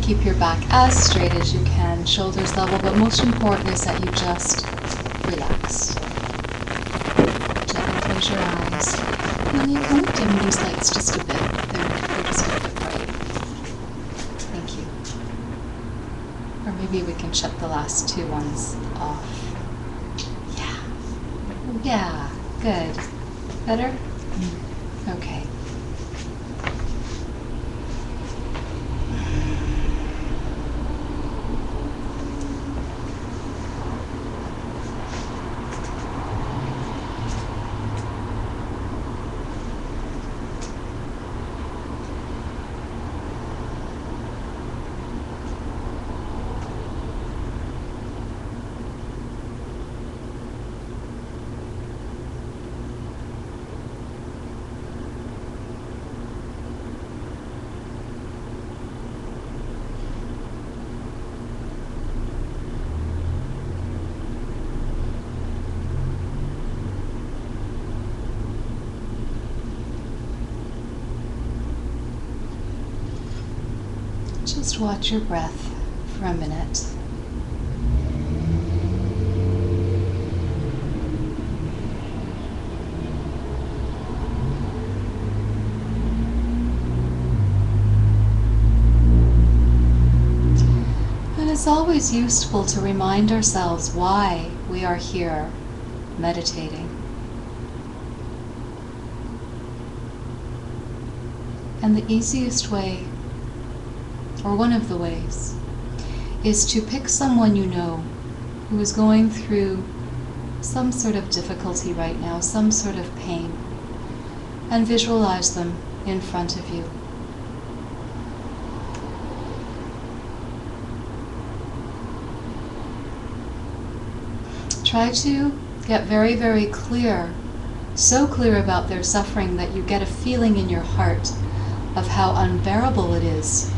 Keep your back as straight as you can, shoulders level, but most important is that you just relax. Gently close your eyes. And you can dim these lights just a bit. They're just a bit bright. Thank you. Or maybe we can shut the last two ones off. Yeah, good. Better? Okay. Just watch your breath for a minute. And it's always useful to remind ourselves why we are here meditating. And the easiest way, or one of the ways, is to pick someone you know who is going through some sort of difficulty right now, some sort of pain, and visualize them in front of you. Try to get very, very clear, so clear about their suffering that you get a feeling in your heart of how unbearable it is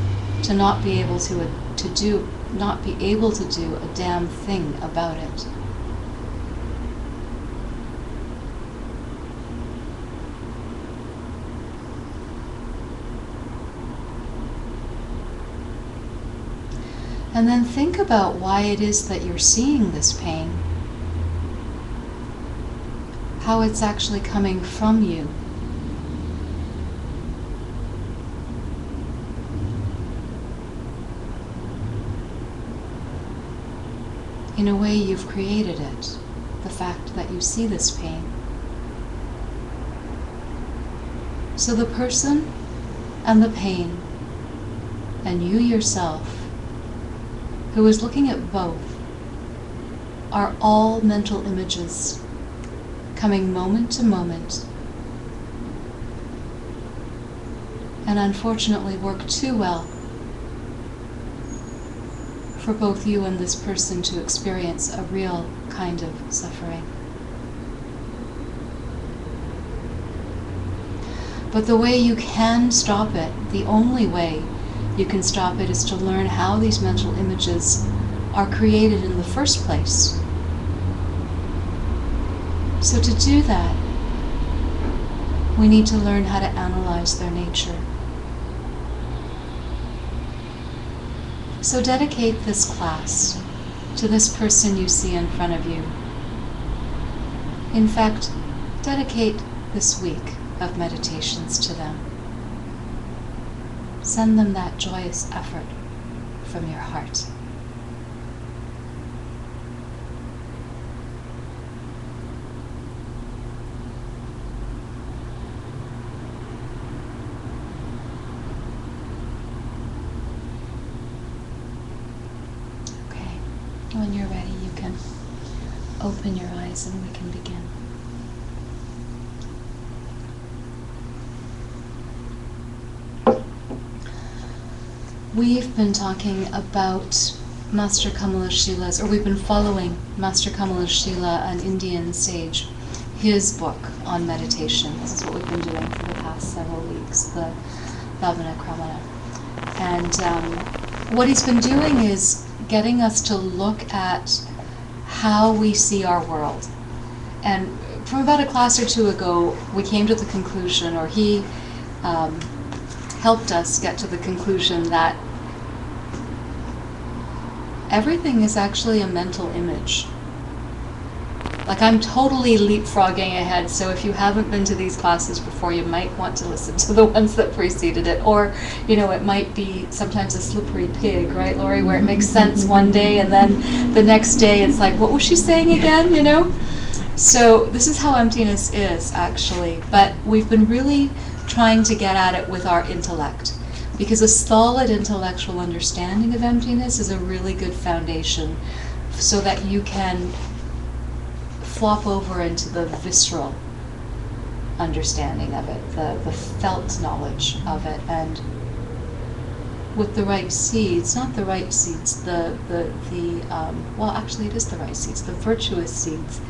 to not be able to do a damn thing about it. And then think about why it is that you're seeing this pain, how it's actually coming from you. In a way, you've created it, the fact that you see this pain. So the person and the pain, and you yourself, who is looking at both, are all mental images coming moment to moment, and unfortunately work too well for both you and this person to experience a real kind of suffering. But the way you can stop it, the only way you can stop it, is to learn how these mental images are created in the first place. So to do that, we need to learn how to analyze their nature. So dedicate this class to this person you see in front of you. In fact, dedicate this week of meditations to them. Send them that joyous effort from your heart. When you're ready, you can open your eyes and we can begin. We've been talking about Master Kamalarshila's, or we've been following Master Kamalarsila, an Indian sage, his book on meditation. This is what we've been doing for the past several weeks, the Bhavana Kramana. And what he's been doing is getting us to look at how we see our world. And from about a class or two ago, we came to the conclusion, or he helped us get to the conclusion, that everything is actually a mental image. Like, I'm totally leapfrogging ahead, so if you haven't been to these classes before, you might want to listen to the ones that preceded it. Or, it might be sometimes a slippery pig, right, Lori, where it makes sense one day and then the next day it's like, what was she saying again, So this is how emptiness is, actually. But we've been really trying to get at it with our intellect, because a solid intellectual understanding of emptiness is a really good foundation so that you can flop over into the visceral understanding of it, the felt knowledge of it, and with the right seeds, not the right seeds, well, actually it is the right seeds, the virtuous seeds,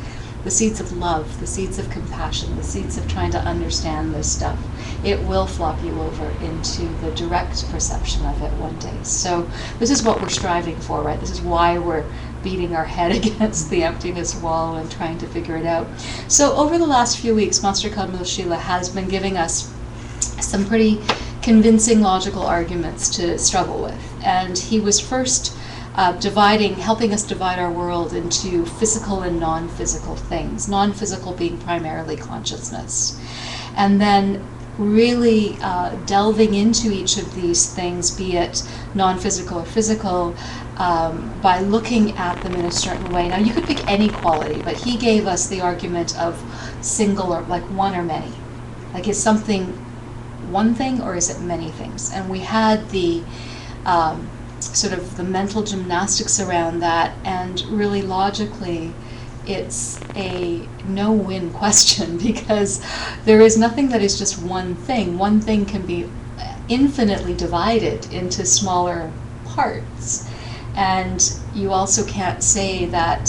the seeds of love, the seeds of compassion, the seeds of trying to understand this stuff, it will flop you over into the direct perception of it one day. So this is what we're striving for, right? This is why we're beating our head against the emptiness wall and trying to figure it out. So over the last few weeks, Master Kadmul Shila has been giving us some pretty convincing logical arguments to struggle with. And he was first helping us divide our world into physical and non-physical things, non-physical being primarily consciousness. And then really delving into each of these things, be it non-physical or physical, by looking at them in a certain way. Now, you could pick any quality, but he gave us the argument of single, or like one or many. Like, is something one thing or is it many things? And we had the sort of the mental gymnastics around that, and really logically it's a no-win question, because there is nothing that is just one thing. One thing can be infinitely divided into smaller parts, and you also can't say that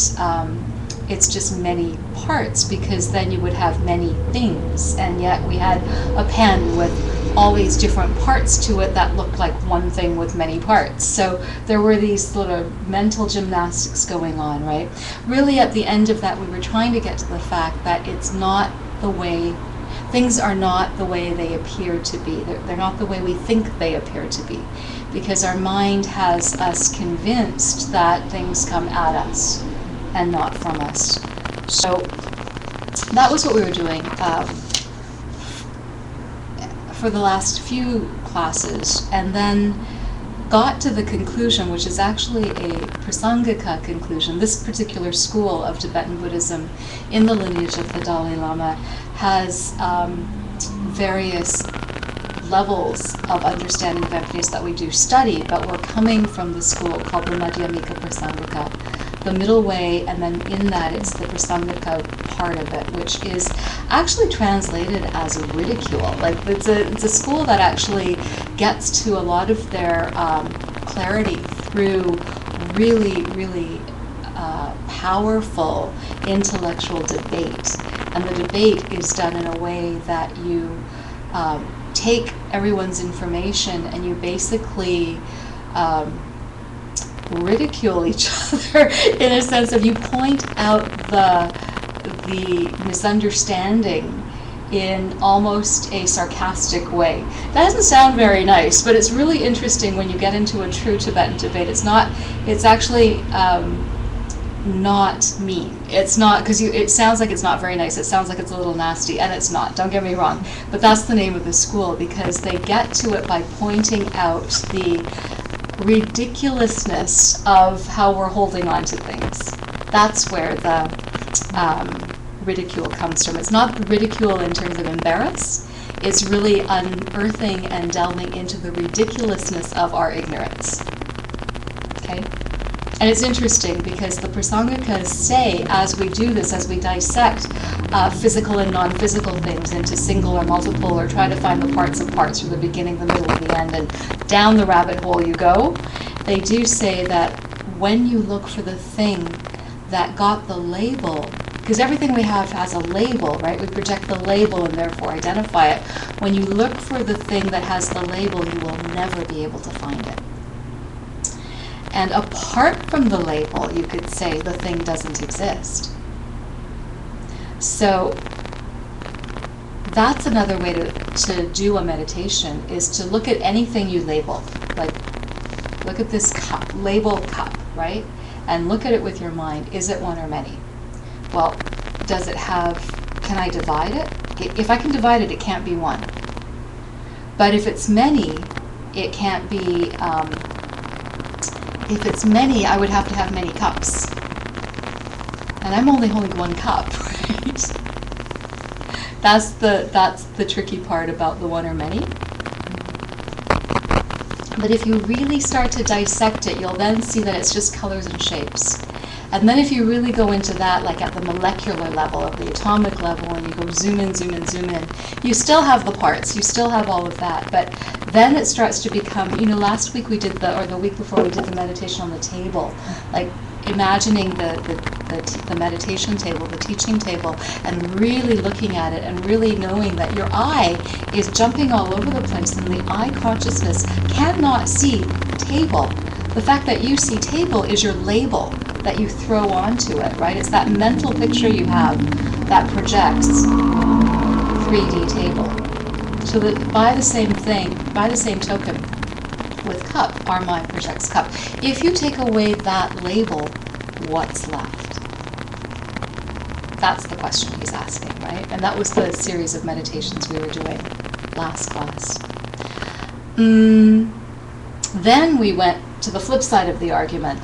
it's just many parts, because then you would have many things, and yet we had a pen with all these different parts to it that looked like one thing with many parts. So there were these sort of mental gymnastics going on, right? Really, at the end of that, we were trying to get to the fact that it's not the way, things are not the way they appear to be. They're not the way we think they appear to be, because our mind has us convinced that things come at us and not from us. So that was what we were doing for the last few classes, and then got to the conclusion, which is actually a Prasangika conclusion. This particular school of Tibetan Buddhism in the lineage of the Dalai Lama has various levels of understanding of emptiness that we do study, but we're coming from the school called the Madhyamika Prasangika, the middle way, and then in that it's the Prasangika part of it, which is actually translated as a ridicule. Like, it's a school that actually gets to a lot of their clarity through really, really powerful intellectual debate. And the debate is done in a way that you take everyone's information and you basically ridicule each other in a sense of, you point out the misunderstanding in almost a sarcastic way. That doesn't sound very nice, but it's really interesting when you get into a true Tibetan debate. It's actually not mean. It's not, because it sounds like it's not very nice. It sounds like it's a little nasty, and it's not. Don't get me wrong. But that's the name of the school, because they get to it by pointing out the ridiculousness of how we're holding on to things. That's where the ridicule comes from. It's not ridicule in terms of embarrass. It's really unearthing and delving into the ridiculousness of our ignorance. Okay? And it's interesting because the Prasangikas say, as we do this, as we dissect physical and non-physical things into single or multiple, or try to find the parts of parts from the beginning, the middle, and the end, and down the rabbit hole you go, they do say that when you look for the thing that got the label, because everything we have has a label, right? We project the label and therefore identify it. When you look for the thing that has the label, you will never be able to find it. And apart from the label, you could say the thing doesn't exist. So that's another way to do a meditation, is to look at anything you label. Like look at this cup, labeled cup, right? And look at it with your mind. Is it one or many? Well, does it have, can I divide it? If I can divide it, it can't be one. But if it's many, it can't be, if it's many, I would have to have many cups. And I'm only holding one cup, right? That's the tricky part about the one or many. But if you really start to dissect it, you'll then see that it's just colors and shapes. And then if you really go into that, like at the molecular level, at the atomic level, and you go zoom in, zoom in, zoom in, you still have the parts, you still have all of that, but then it starts to become, you know, last week we did or the week before we did the meditation on the table, like imagining the meditation table, the teaching table, and really looking at it and really knowing that your eye is jumping all over the place and the eye consciousness cannot see table. The fact that you see table is your label that you throw onto it, right? It's that mental picture you have that projects 3D table. So that by the same token, with cup, our mind projects cup. If you take away that label, what's left? That's the question he's asking, right? And that was the series of meditations we were doing last class. Then we went to the flip side of the argument,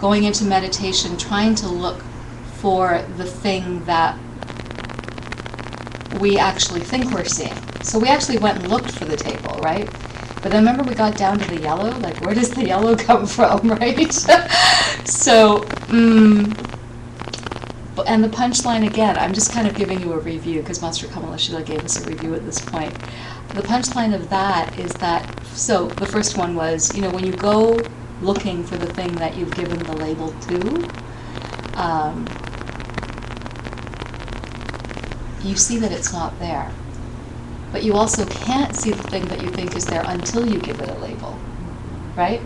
going into meditation, trying to look for the thing that we actually think we're seeing. So we actually went and looked for the table, right? But then remember we got down to the yellow? Like, where does the yellow come from, right? So, and the punchline again, I'm just kind of giving you a review because Master Kamalashila gave us a review at this point. The punchline of that is that, so the first one was, you know, when you go looking for the thing that you've given the label to, you see that it's not there. But you also can't see the thing that you think is there until you give it a label, right?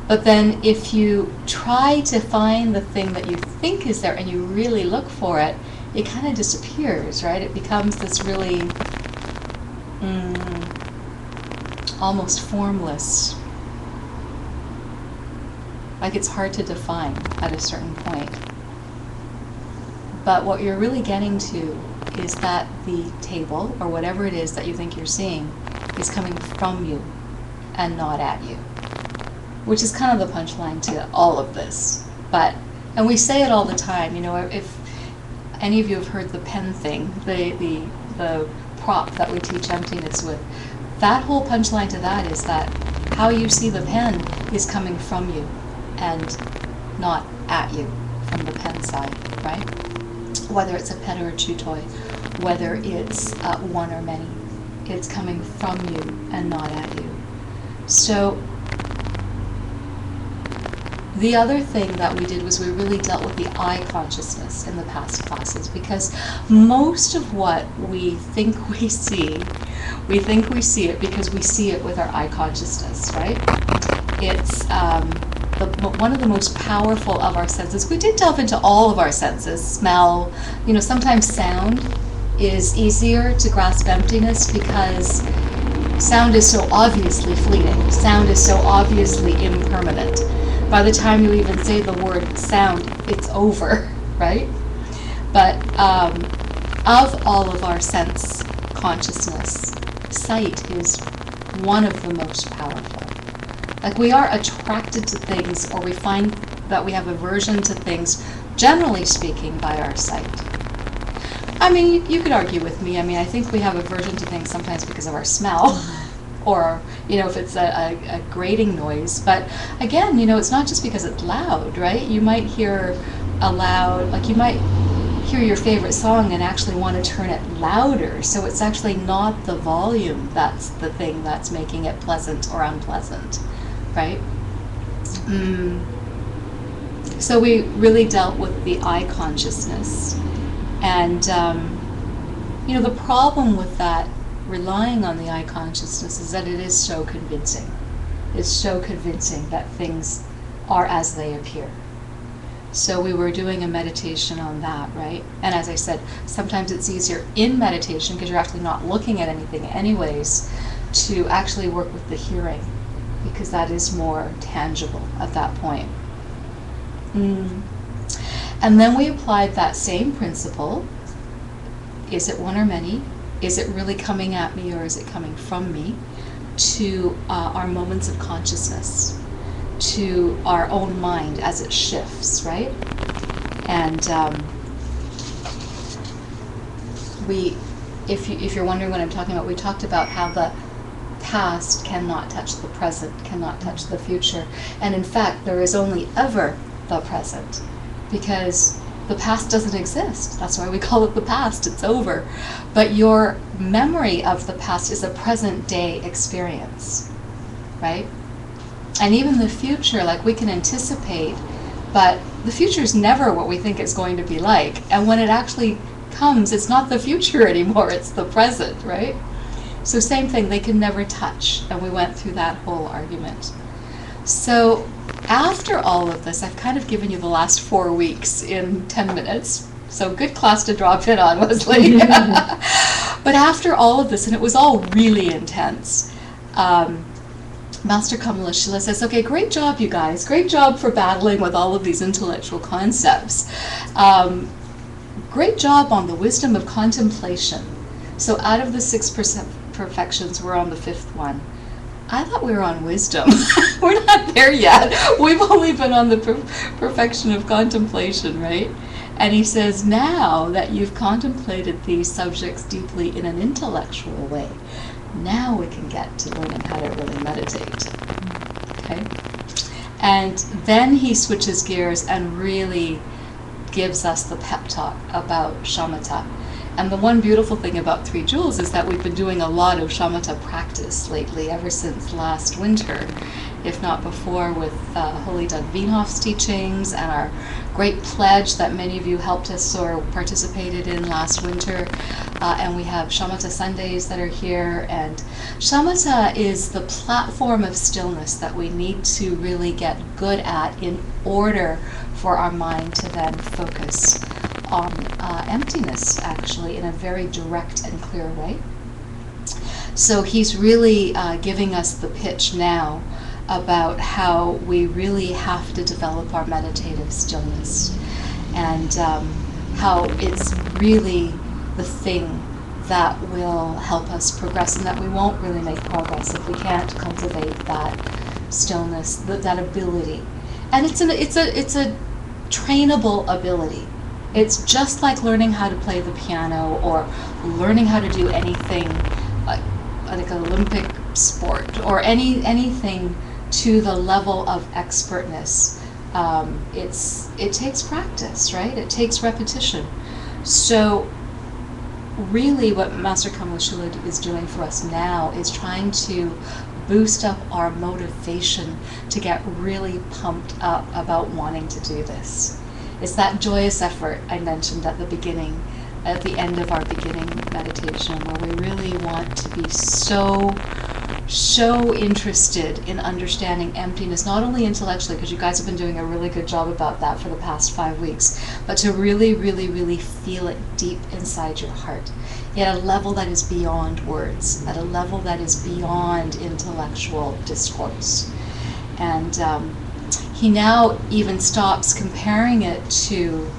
But then if you try to find the thing that you think is there and you really look for it, it kind of disappears, right? It becomes this really almost formless. Like it's hard to define at a certain point. But what you're really getting to is that the table, or whatever it is that you think you're seeing, is coming from you and not at you. Which is kind of the punchline to all of this. And we say it all the time, you know, if any of you have heard the pen thing, the prop that we teach emptiness with, that whole punchline to that is that how you see the pen is coming from you and not at you from the pen side, right? Whether it's a pen or a chew toy, whether it's one or many, it's coming from you and not at you. So the other thing that we did was we really dealt with the I consciousness in the past classes, because most of what we think we see it because we see it with our I consciousness, right? It's one of the most powerful of our senses. We did delve into all of our senses, smell, you know, sometimes sound is easier to grasp emptiness because sound is so obviously fleeting. Sound is so obviously impermanent. By the time you even say the word sound, it's over, right? But of all of our sense consciousness, sight is one of the most powerful. Like we are attracted to things, or we find that we have aversion to things, generally speaking, by our sight. I mean, you could argue with me. I mean, I think we have aversion to things sometimes because of our smell, or, you know, if it's a grating noise. But again, you know, it's not just because it's loud, right? You might hear a loud, like you might hear your favorite song and actually want to turn it louder. So it's actually not the volume that's the thing that's making it pleasant or unpleasant, right? So we really dealt with the I consciousness. And, you know, the problem with that, relying on the I consciousness, is that it is so convincing. It's so convincing that things are as they appear. So we were doing a meditation on that, right? And as I said, sometimes it's easier in meditation, because you're actually not looking at anything anyways, to actually work with the hearing. because that is more tangible at that point. And then we applied that same principle. Is it one or many? Is it really coming at me, or is it coming from me? To our moments of consciousness, to our own mind as it shifts, right? And if you're wondering what I'm talking about, we talked about how the past cannot touch the present, cannot touch the future. And in fact, there is only ever the present, because the past doesn't exist. That's why we call it the past. It's over. But your memory of the past is a present day experience, right? And even the future, like, we can anticipate, but the future is never what we think it's going to be like. And when it actually comes, it's not the future anymore, it's the present, right? So same thing, they can never touch. And we went through that whole argument. So after all of this, I've kind of given you the last 4 weeks in 10 minutes. So good class to drop in on, Leslie. But after all of this, and it was all really intense, Master Kamala Shila says, okay, great job, you guys. Great job for battling with all of these intellectual concepts. Great job on the wisdom of contemplation. So out of the 6 perfections, we're on the 5th one. I thought we were on wisdom. We're not there yet. We've only been on the perfection of contemplation, right? And he says, now that you've contemplated these subjects deeply in an intellectual way, now we can get to learning how to really meditate. Okay? And then he switches gears and really gives us the pep talk about shamatha. And the one beautiful thing about 3 Jewels is that we've been doing a lot of shamatha practice lately, ever since last winter, if not before, with Holy Doug Vienhoff's teachings and our great pledge that many of you helped us or participated in last winter. And we have shamatha Sundays that are here. And shamatha is the platform of stillness that we need to really get good at in order for our mind to then focus on emptiness, actually, in a very direct and clear way. So he's really giving us the pitch now about how we really have to develop our meditative stillness, and how it's really the thing that will help us progress, and that we won't really make progress if we can't cultivate that stillness, that ability. And it's a trainable ability. It's just like learning how to play the piano or learning how to do anything like an Olympic sport or anything to the level of expertness. It takes practice, right? It takes repetition. So really what Master Kamala Shila is doing for us now is trying to boost up our motivation to get really pumped up about wanting to do this. It's that joyous effort I mentioned at the beginning, at the end of our beginning meditation, where we really want to be so interested in understanding emptiness, not only intellectually, because you guys have been doing a really good job about that for the past 5 weeks, but to really, really, really feel it deep inside your heart, at a level that is beyond words, at a level that is beyond intellectual discourse. And he now even stops comparing it to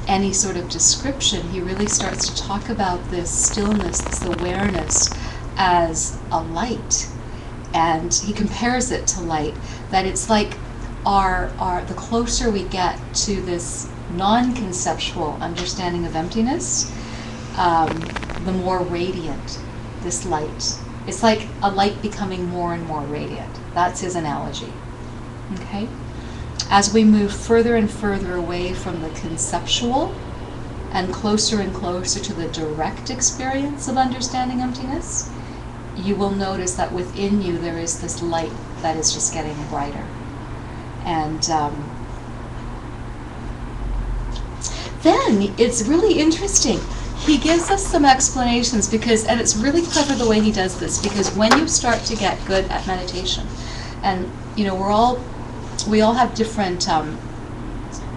any sort of description. He really starts to talk about this stillness, this awareness, as a light. And he compares it to light, that it's like the closer we get to this non-conceptual understanding of emptiness, the more radiant this light. It's like a light becoming more and more radiant. That's his analogy. Okay? As we move further and further away from the conceptual and closer to the direct experience of understanding emptiness, you will notice that within you there is this light that is just getting brighter. And then it's really interesting. He gives us some explanations and it's really clever the way he does this, because when you start to get good at meditation, and we all have different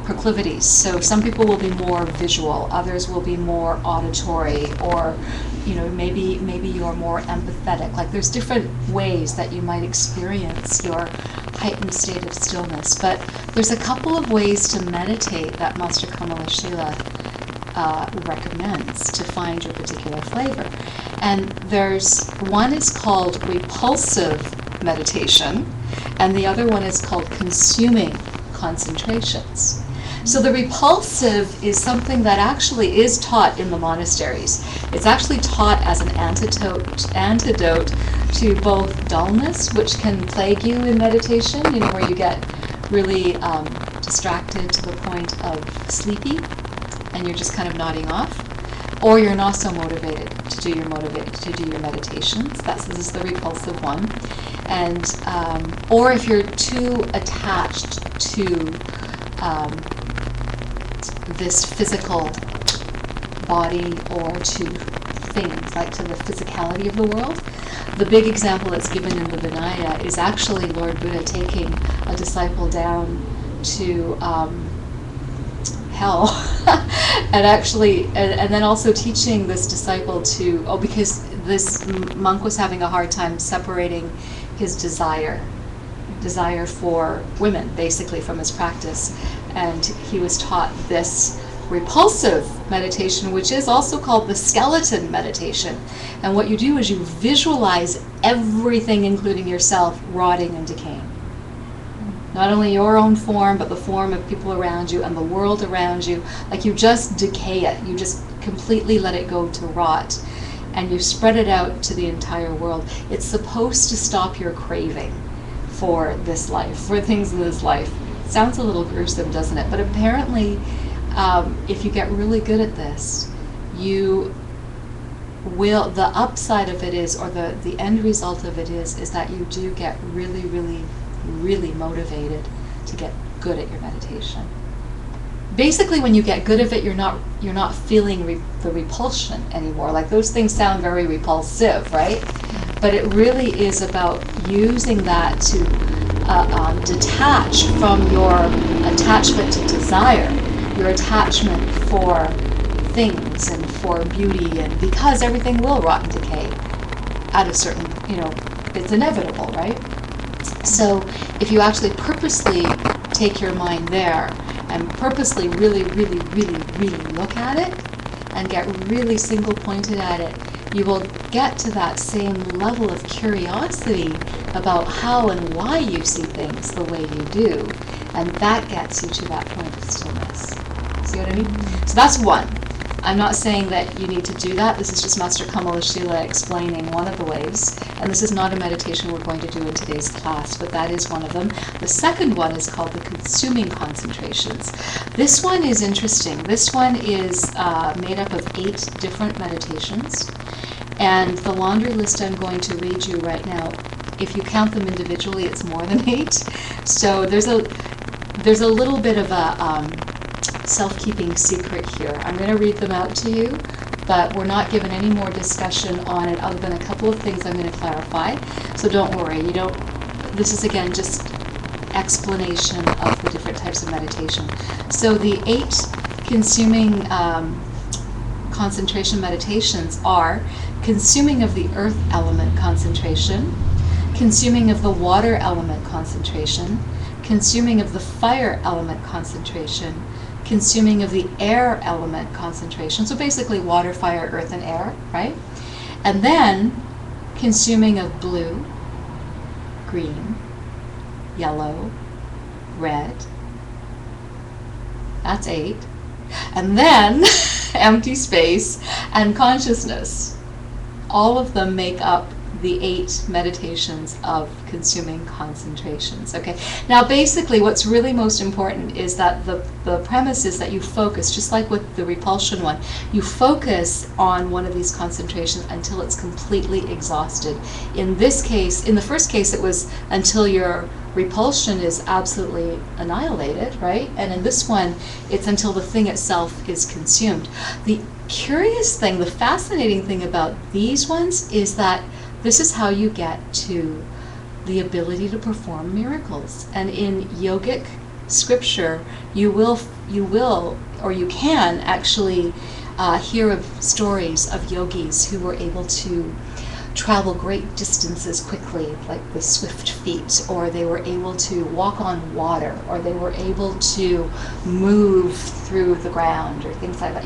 proclivities. So some people will be more visual, others will be more auditory, or maybe you're more empathetic. Like there's different ways that you might experience your heightened state of stillness. But there's a couple of ways to meditate that Master Kamala Shila recommends to find your particular flavor. And there's one is called repulsive meditation, and the other one is called consuming concentrations. So the repulsive is something that actually is taught in the monasteries. It's actually taught as an antidote to both dullness, which can plague you in meditation, where you get really distracted to the point of sleepy, and you're just kind of nodding off, or you're not so motivated to do your meditations. This is the repulsive one, and or if you're too attached to this physical body or to things, like to the physicality of the world. The big example that's given in the Vinaya is actually Lord Buddha taking a disciple down to hell and then also teaching this disciple to, because this monk was having a hard time separating his desire for women, basically, from his practice. And he was taught this repulsive meditation, which is also called the skeleton meditation. And what you do is you visualize everything, including yourself, rotting and decaying. Not only your own form, but the form of people around you and the world around you. Like you just decay it. You just completely let it go to rot. And you spread it out to the entire world. It's supposed to stop your craving for this life, for things in this life. Sounds a little gruesome, doesn't it? But apparently, if you get really good at this, you will, the upside of it is, or the end result of it is that you do get really, really, really motivated to get good at your meditation. Basically, when you get good at it, you're not feeling the repulsion anymore. Like those things sound very repulsive, right? But it really is about using that to detach from your attachment to desire, your attachment for things and for beauty, and because everything will rot and decay at a certain, it's inevitable, right? So if you actually purposely take your mind there and purposely really, really, really, really look at it and get really single pointed at it, you will get to that same level of curiosity about how and why you see things the way you do. And that gets you to that point of stillness. See what I mean? So that's one. I'm not saying that you need to do that. This is just Master Kamala Shila explaining one of the ways. And this is not a meditation we're going to do in today's class, but that is one of them. The second one is called the consuming concentrations. This one is interesting. This one is made up of 8 different meditations. And the laundry list I'm going to read you right now, if you count them individually, it's more than 8. So there's a little bit of a self-keeping secret here. I'm going to read them out to you, but we're not given any more discussion on it other than a couple of things I'm going to clarify. So don't worry. This is again just explanation of the different types of meditation. So the 8 consuming concentration meditations are consuming of the earth element concentration, consuming of the water element concentration, consuming of the fire element concentration, consuming of the air element concentration. So basically water, fire, earth, and air, right? And then consuming of blue, green, yellow, red. That's 8. And then empty space and consciousness. All of them make up the 8 meditations of consuming concentrations. Okay. Now, basically, what's really most important is that the premise is that you focus, just like with the repulsion one, you focus on one of these concentrations until it's completely exhausted. In this case, in the first case, it was until your repulsion is absolutely annihilated, right? And in this one, it's until the thing itself is consumed. The curious thing, the fascinating thing about these ones is that this is how you get to the ability to perform miracles. And in yogic scripture, you will, or you can actually hear of stories of yogis who were able to travel great distances quickly, like with swift feet, or they were able to walk on water, or they were able to move through the ground, or things like that.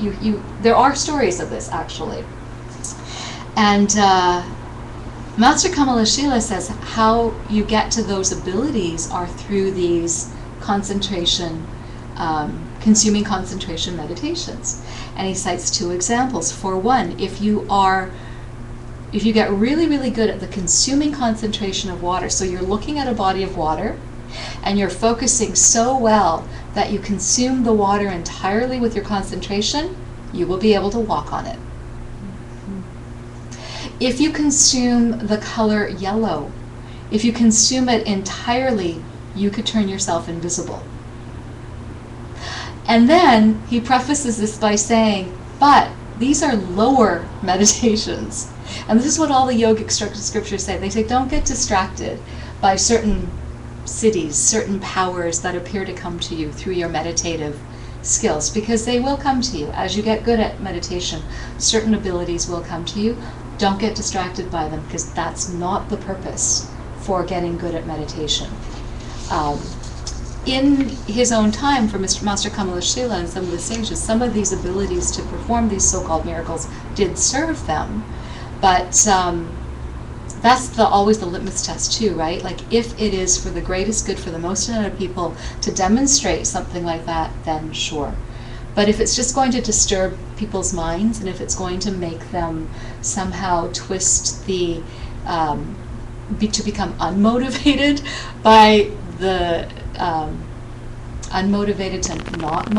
There are stories of this, actually. And Master Kamalashila says how you get to those abilities are through these consuming concentration meditations. And he cites 2 examples. For one, if you get really, really good at the consuming concentration of water, so you're looking at a body of water and you're focusing so well that you consume the water entirely with your concentration, you will be able to walk on it. If you consume the color yellow, if you consume it entirely, you could turn yourself invisible. And then he prefaces this by saying, but these are lower meditations. And this is what all the yogic scriptures say. They say, don't get distracted by certain cities, certain powers that appear to come to you through your meditative skills, because they will come to you. As you get good at meditation, certain abilities will come to you. Don't get distracted by them, because that's not the purpose for getting good at meditation. In his own time, for Master Kamalashila and some of the sages, some of these abilities to perform these so-called miracles did serve them, but that's always the litmus test too, right? Like, if it is for the greatest good for the most amount of people to demonstrate something like that, then sure. But if it's just going to disturb people's minds, and if it's going to make them somehow twist to become unmotivated by the unmotivated to not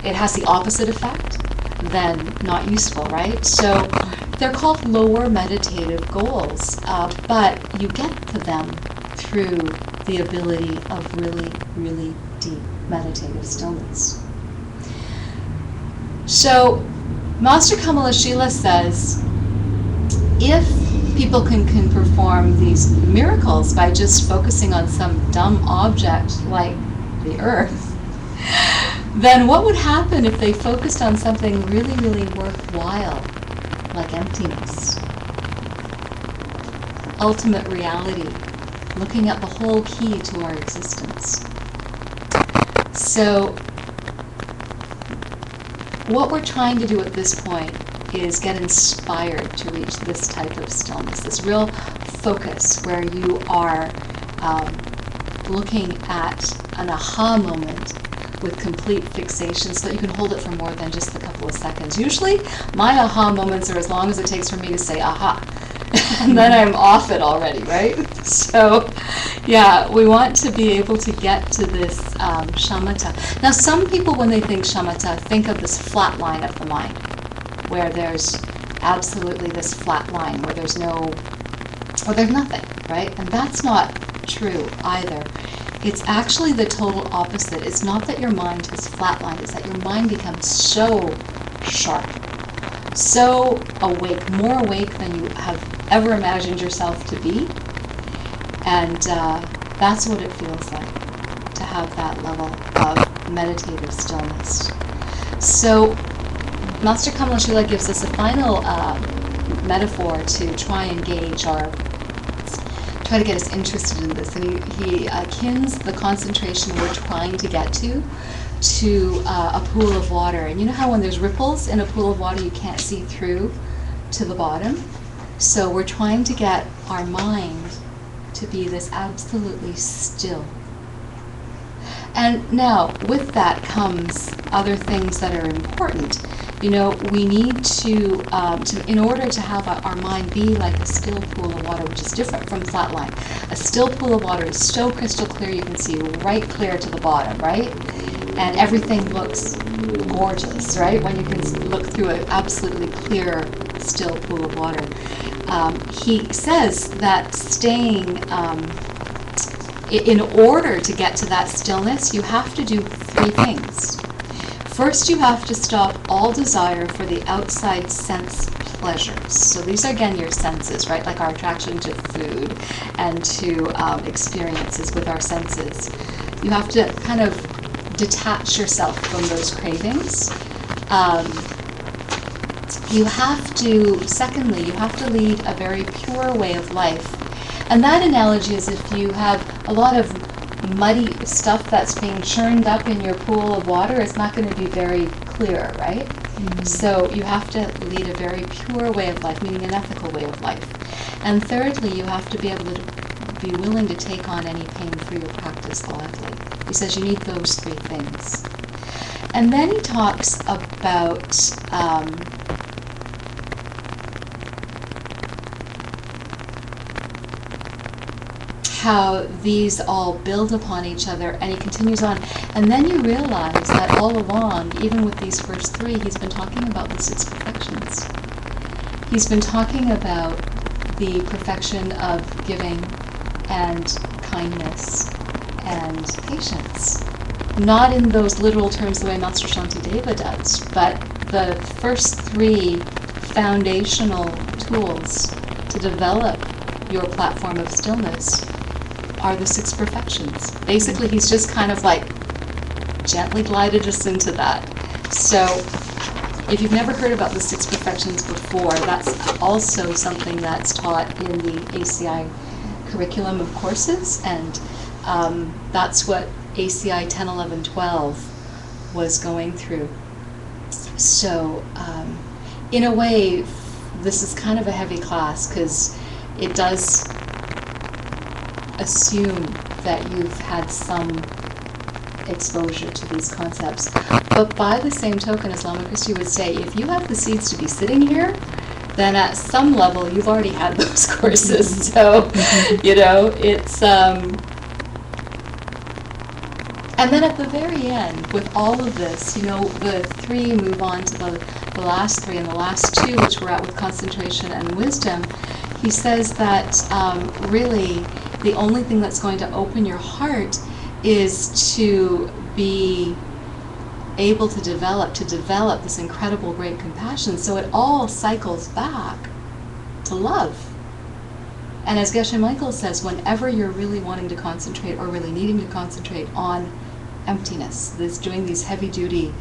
it has the opposite effect, then not useful, right? So they're called lower meditative goals, but you get to them through the ability of really, really deep meditative stillness. So Master Kamalashila says, if people can perform these miracles by just focusing on some dumb object like the earth, then what would happen if they focused on something really, really worthwhile, like emptiness, ultimate reality, looking at the whole key to our existence? So what we're trying to do at this point is get inspired to reach this type of stillness, this real focus where you are looking at an aha moment with complete fixation, so that you can hold it for more than just a couple of seconds. Usually my aha moments are as long as it takes for me to say aha, and then I'm off it already, right? So yeah, we want to be able to get to this shamatha. Now, some people, when they think shamatha, think of this flat line of the mind, where there's absolutely this flat line, where there's nothing, right? And that's not true either. It's actually the total opposite. It's not that your mind is flatlined, it's that your mind becomes so sharp, so awake, more awake than you have ever imagined yourself to be. And that's what it feels like to have that level of meditative stillness. So Master Kamalashila gives us a final metaphor to try and gauge try to get us interested in this, and he akins the concentration we're trying to get to a pool of water. And you know how when there's ripples in a pool of water, you can't see through to the bottom? So we're trying to get our mind to be this absolutely still. And now, with that comes other things that are important. You know, we need to in order to have our mind be like a still pool of water, which is different from flatline. A still pool of water is so crystal clear you can see right clear to the bottom, right? And everything looks gorgeous, right? When you can look through an absolutely clear, still pool of water. He says that staying, in order to get to that stillness, you have to do 3 things. First, you have to stop all desire for the outside sense pleasures. So these are, again, your senses, right? Like our attraction to food and to experiences with our senses. You have to kind of detach yourself from those cravings. you have to, secondly, you have to lead a very pure way of life. And that analogy is if you have a lot of muddy stuff that's being churned up in your pool of water, it's not going to be very clear, right? Mm-hmm. So you have to lead a very pure way of life, meaning an ethical way of life. And thirdly, you have to be able to be willing to take on any pain through your practice gladly. He says you need those three things. And then he talks about how these all build upon each other, and he continues on. And then you realize that all along, even with these first three, he's been talking about the 6 perfections. He's been talking about the perfection of giving and kindness and patience. Not in those literal terms the way Master Shantideva does, but the first 3 foundational tools to develop your platform of stillness are the 6 perfections. Basically, he's just kind of like gently glided us into that. So if you've never heard about the 6 perfections before, that's also something that's taught in the ACI curriculum of courses, and that's what ACI 10, 11, 12 was going through. So in a way, this is kind of a heavy class because it does assume that you've had some exposure to these concepts. But by the same token, as Lama Christie would say, if you have the seeds to be sitting here, then at some level you've already had those courses. So, it's... And then at the very end, with all of this, the 3 move on to the last 3, and the last 2, which we're at with concentration and wisdom. He says that really the only thing that's going to open your heart is to be able to develop this incredible great compassion. So it all cycles back to love. And as Geshe Michael says, whenever you're really wanting to concentrate or really needing to concentrate on emptiness, doing these heavy duty,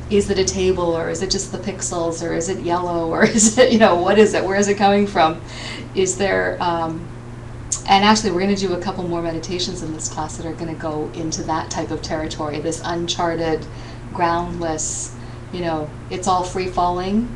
is it a table, or is it just the pixels, or is it yellow, or is it, what is it? Where is it coming from? Is there, and actually we're going to do a couple more meditations in this class that are going to go into that type of territory, this uncharted, groundless, it's all free falling.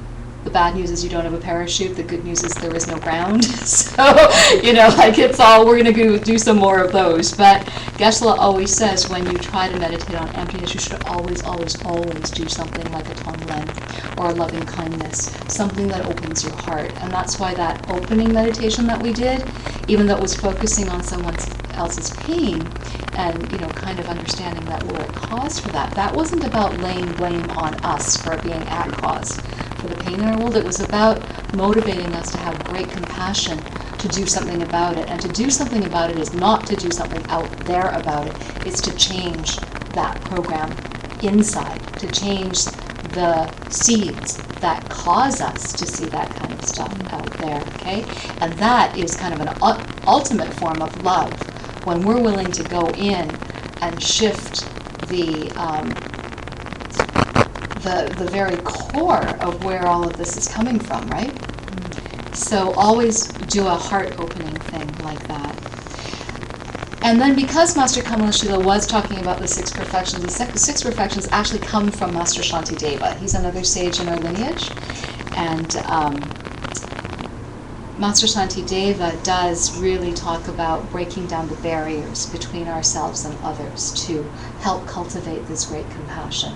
The bad news is you don't have a parachute. The good news is there is no ground. So, it's all, we're going to do some more of those. But Geshe always says when you try to meditate on emptiness, you should always, always, always do something like a Tonglen or a loving kindness, something that opens your heart. And that's why that opening meditation that we did, even though it was focusing on someone else's pain and, kind of understanding that we're at cause for that, that wasn't about laying blame on us for being at cause for the pain in our world. It was about motivating us to have great compassion to do something about it. And to do something about it is not to do something out there about it. It's to change that program inside, to change the seeds that cause us to see that kind of stuff out there, okay? And that is kind of an ultimate form of love, when we're willing to go in and shift the very core of where all of this is coming from, right? So always do a heart-opening thing like that. And then because Master Kamalashila was talking about the 6 perfections, the 6 perfections actually come from Master Shantideva. He's another sage in our lineage. And Master Shantideva does really talk about breaking down the barriers between ourselves and others to help cultivate this great compassion.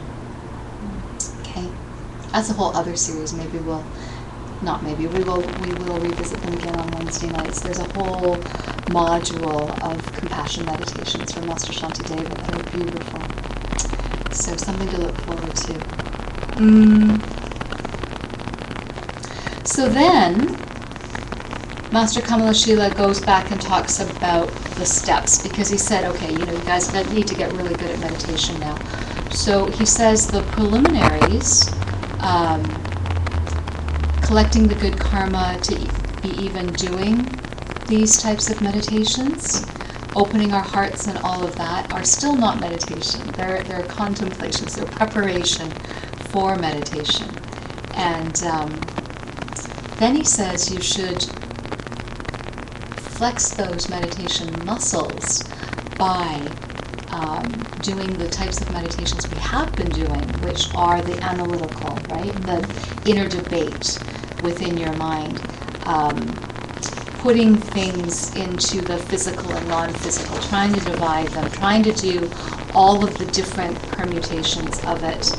Okay? That's a whole other series. We will revisit them again on Wednesday nights. There's a whole module of compassion meditations from Master Shantideva that are beautiful. So something to look forward to. So then, Master Kamalashila goes back and talks about the steps, because he said, okay, you guys need to get really good at meditation now. So he says the preliminaries, collecting the good karma to be even doing these types of meditations, opening our hearts and all of that, are still not meditation. They're contemplations, they're preparation for meditation. And then he says you should flex those meditation muscles by doing the types of meditations we have been doing, which are the analytical, right? The inner debate within your mind, putting things into the physical and non-physical, trying to divide them, trying to do all of the different permutations of it.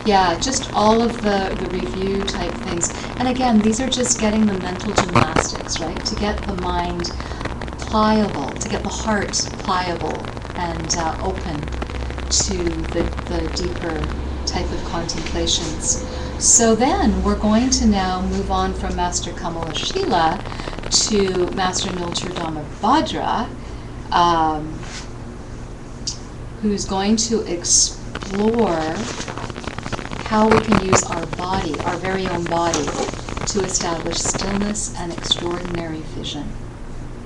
Yeah, just all of the review type things. And again, these are just getting the mental gymnastics, right? To get the mind pliable, to get the heart pliable and open to the deeper type of contemplations. So then we're going to now move on from Master Kamala Shila to Master Nilchur Dhamma who's going to explore how we can use our body, our very own body, to establish stillness and extraordinary vision.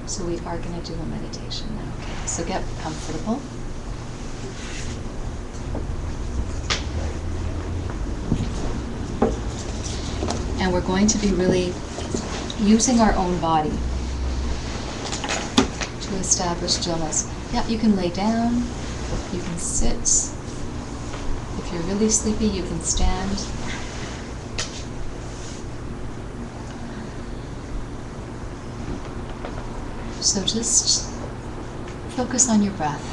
So we are going to do a meditation now. Okay, so get comfortable. And we're going to be really using our own body to establish stillness. Yeah, you can lay down, you can sit. If you're really sleepy, you can stand. So just focus on your breath.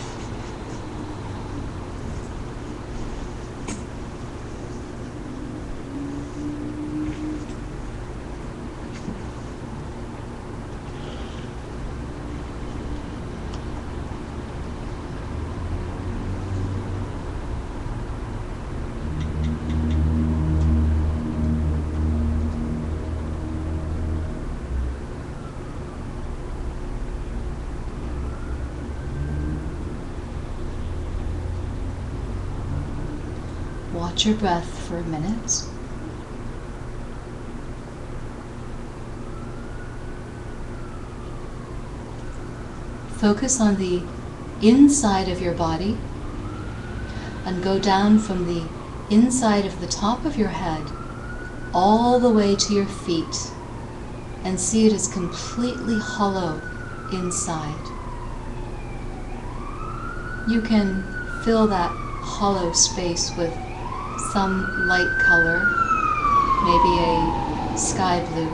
Watch your breath for a minute. Focus on the inside of your body and go down from the inside of the top of your head all the way to your feet and see it as completely hollow inside. You can fill that hollow space with some light color, maybe a sky blue.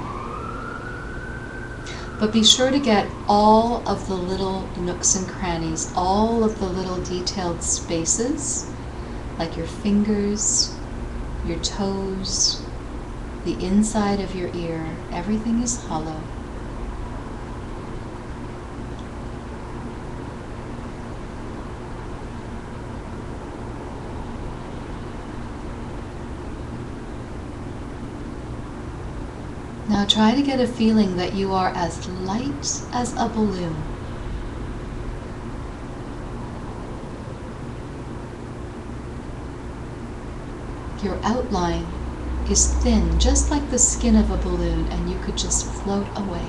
But be sure to get all of the little nooks and crannies, all of the little detailed spaces, like your fingers, your toes, the inside of your ear. Everything is hollow. Now try to get a feeling that you are as light as a balloon. Your outline is thin, just like the skin of a balloon, and you could just float away.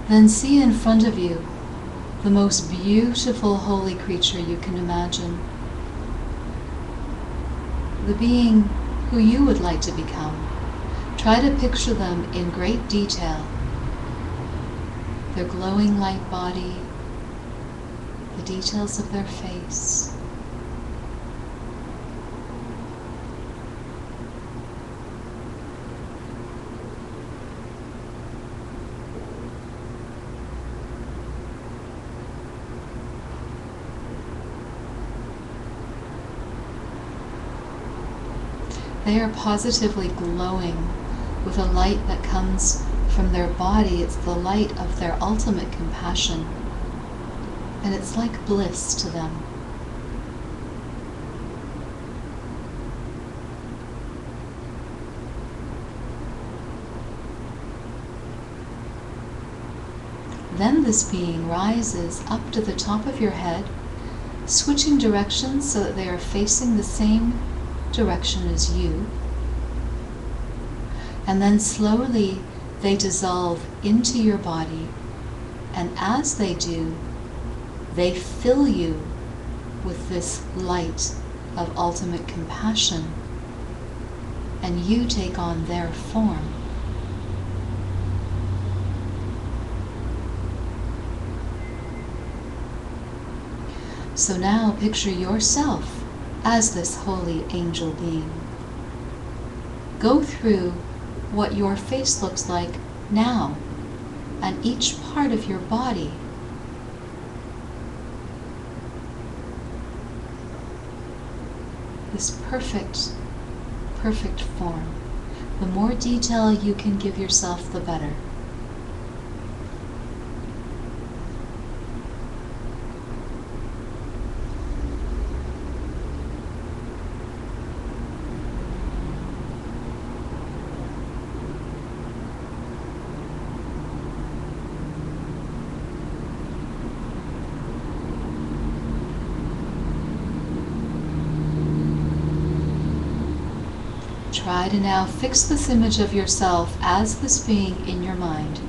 Then see in front of you the most beautiful holy creature you can imagine. The being who you would like to become. Try to picture them in great detail. Their glowing light body, the details of their face. They are positively glowing with a light that comes from their body. It's the light of their ultimate compassion. And it's like bliss to them. Then this being rises up to the top of your head, switching directions so that they are facing the same direction as you. And then slowly they dissolve into your body, and as they do, they fill you with this light of ultimate compassion, and you take on their form. So now picture yourself as this holy angel being. Go through what your face looks like now, and each part of your body. This perfect, perfect form. The more detail you can give yourself, the better. Try to now fix this image of yourself as this being in your mind.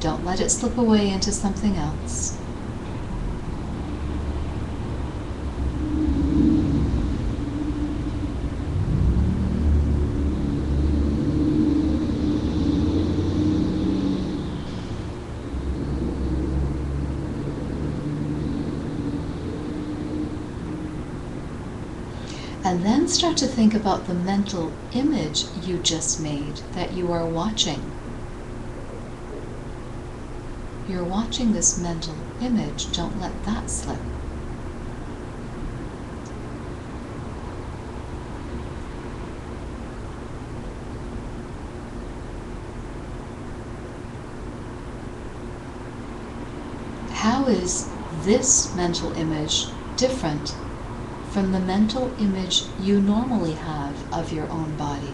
Don't let it slip away into something else. And then start to think about the mental image you just made that you are watching. You're watching this mental image. Don't let that slip. How is this mental image different from the mental image you normally have of your own body?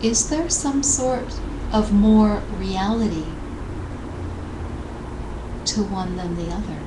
Is there some sort of more reality to one than the other?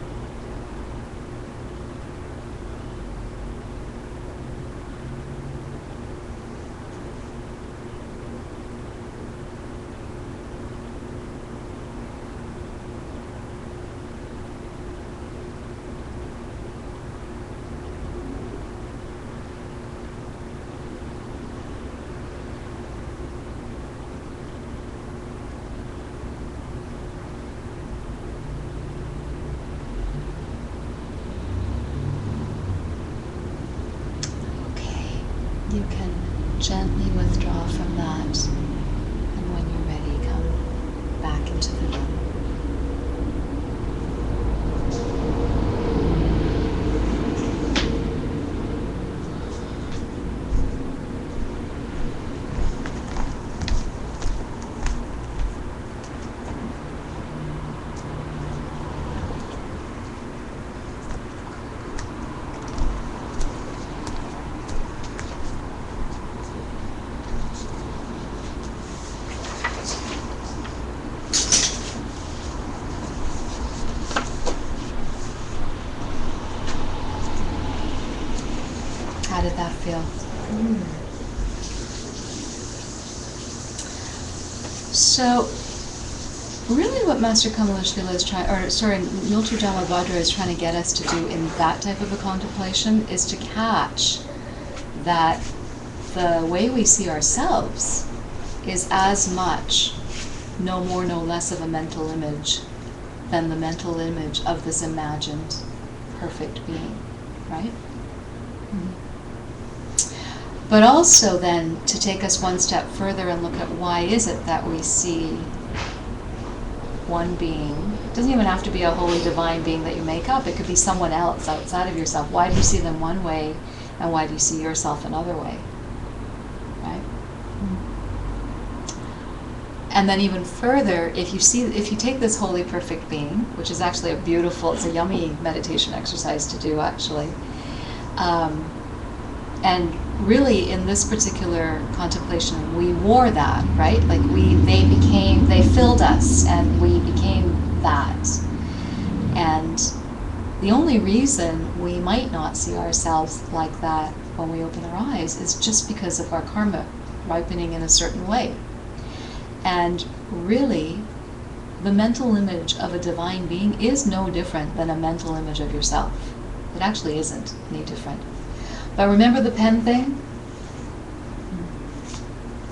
You can gently withdraw from that, and when you're ready, come back into the room. How did that feel? So, really what Master Kamalashvili is Nultur Damodvajra is trying to get us to do in that type of a contemplation is to catch that the way we see ourselves is as much, no more, no less of a mental image than the mental image of this imagined perfect being, right? But also then to take us one step further and look at why is it that we see one being, it doesn't even have to be a holy divine being that you make up, it could be someone else outside of yourself. Why do you see them one way, and why do you see yourself another way? Right? And then even further, if you take this holy perfect being, which is actually it's a yummy meditation exercise to do actually, and really in this particular contemplation we wore that, right? Like they filled us and we became that. And the only reason we might not see ourselves like that when we open our eyes is just because of our karma ripening in a certain way. And really, the mental image of a divine being is no different than a mental image of yourself. It actually isn't any different. But remember the pen thing?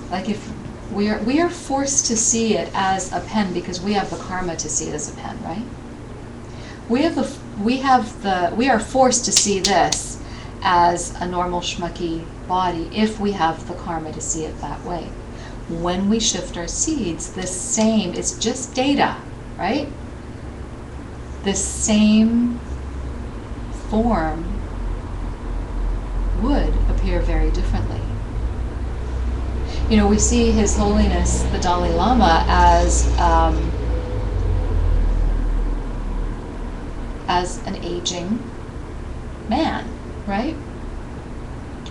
Like if we are forced to see it as a pen because we have the karma to see it as a pen, right? We are forced to see this as a normal schmucky body if we have the karma to see it that way. When we shift our seeds, it's just data, right? This same form would appear very differently. We see His Holiness the Dalai Lama as an aging man, right?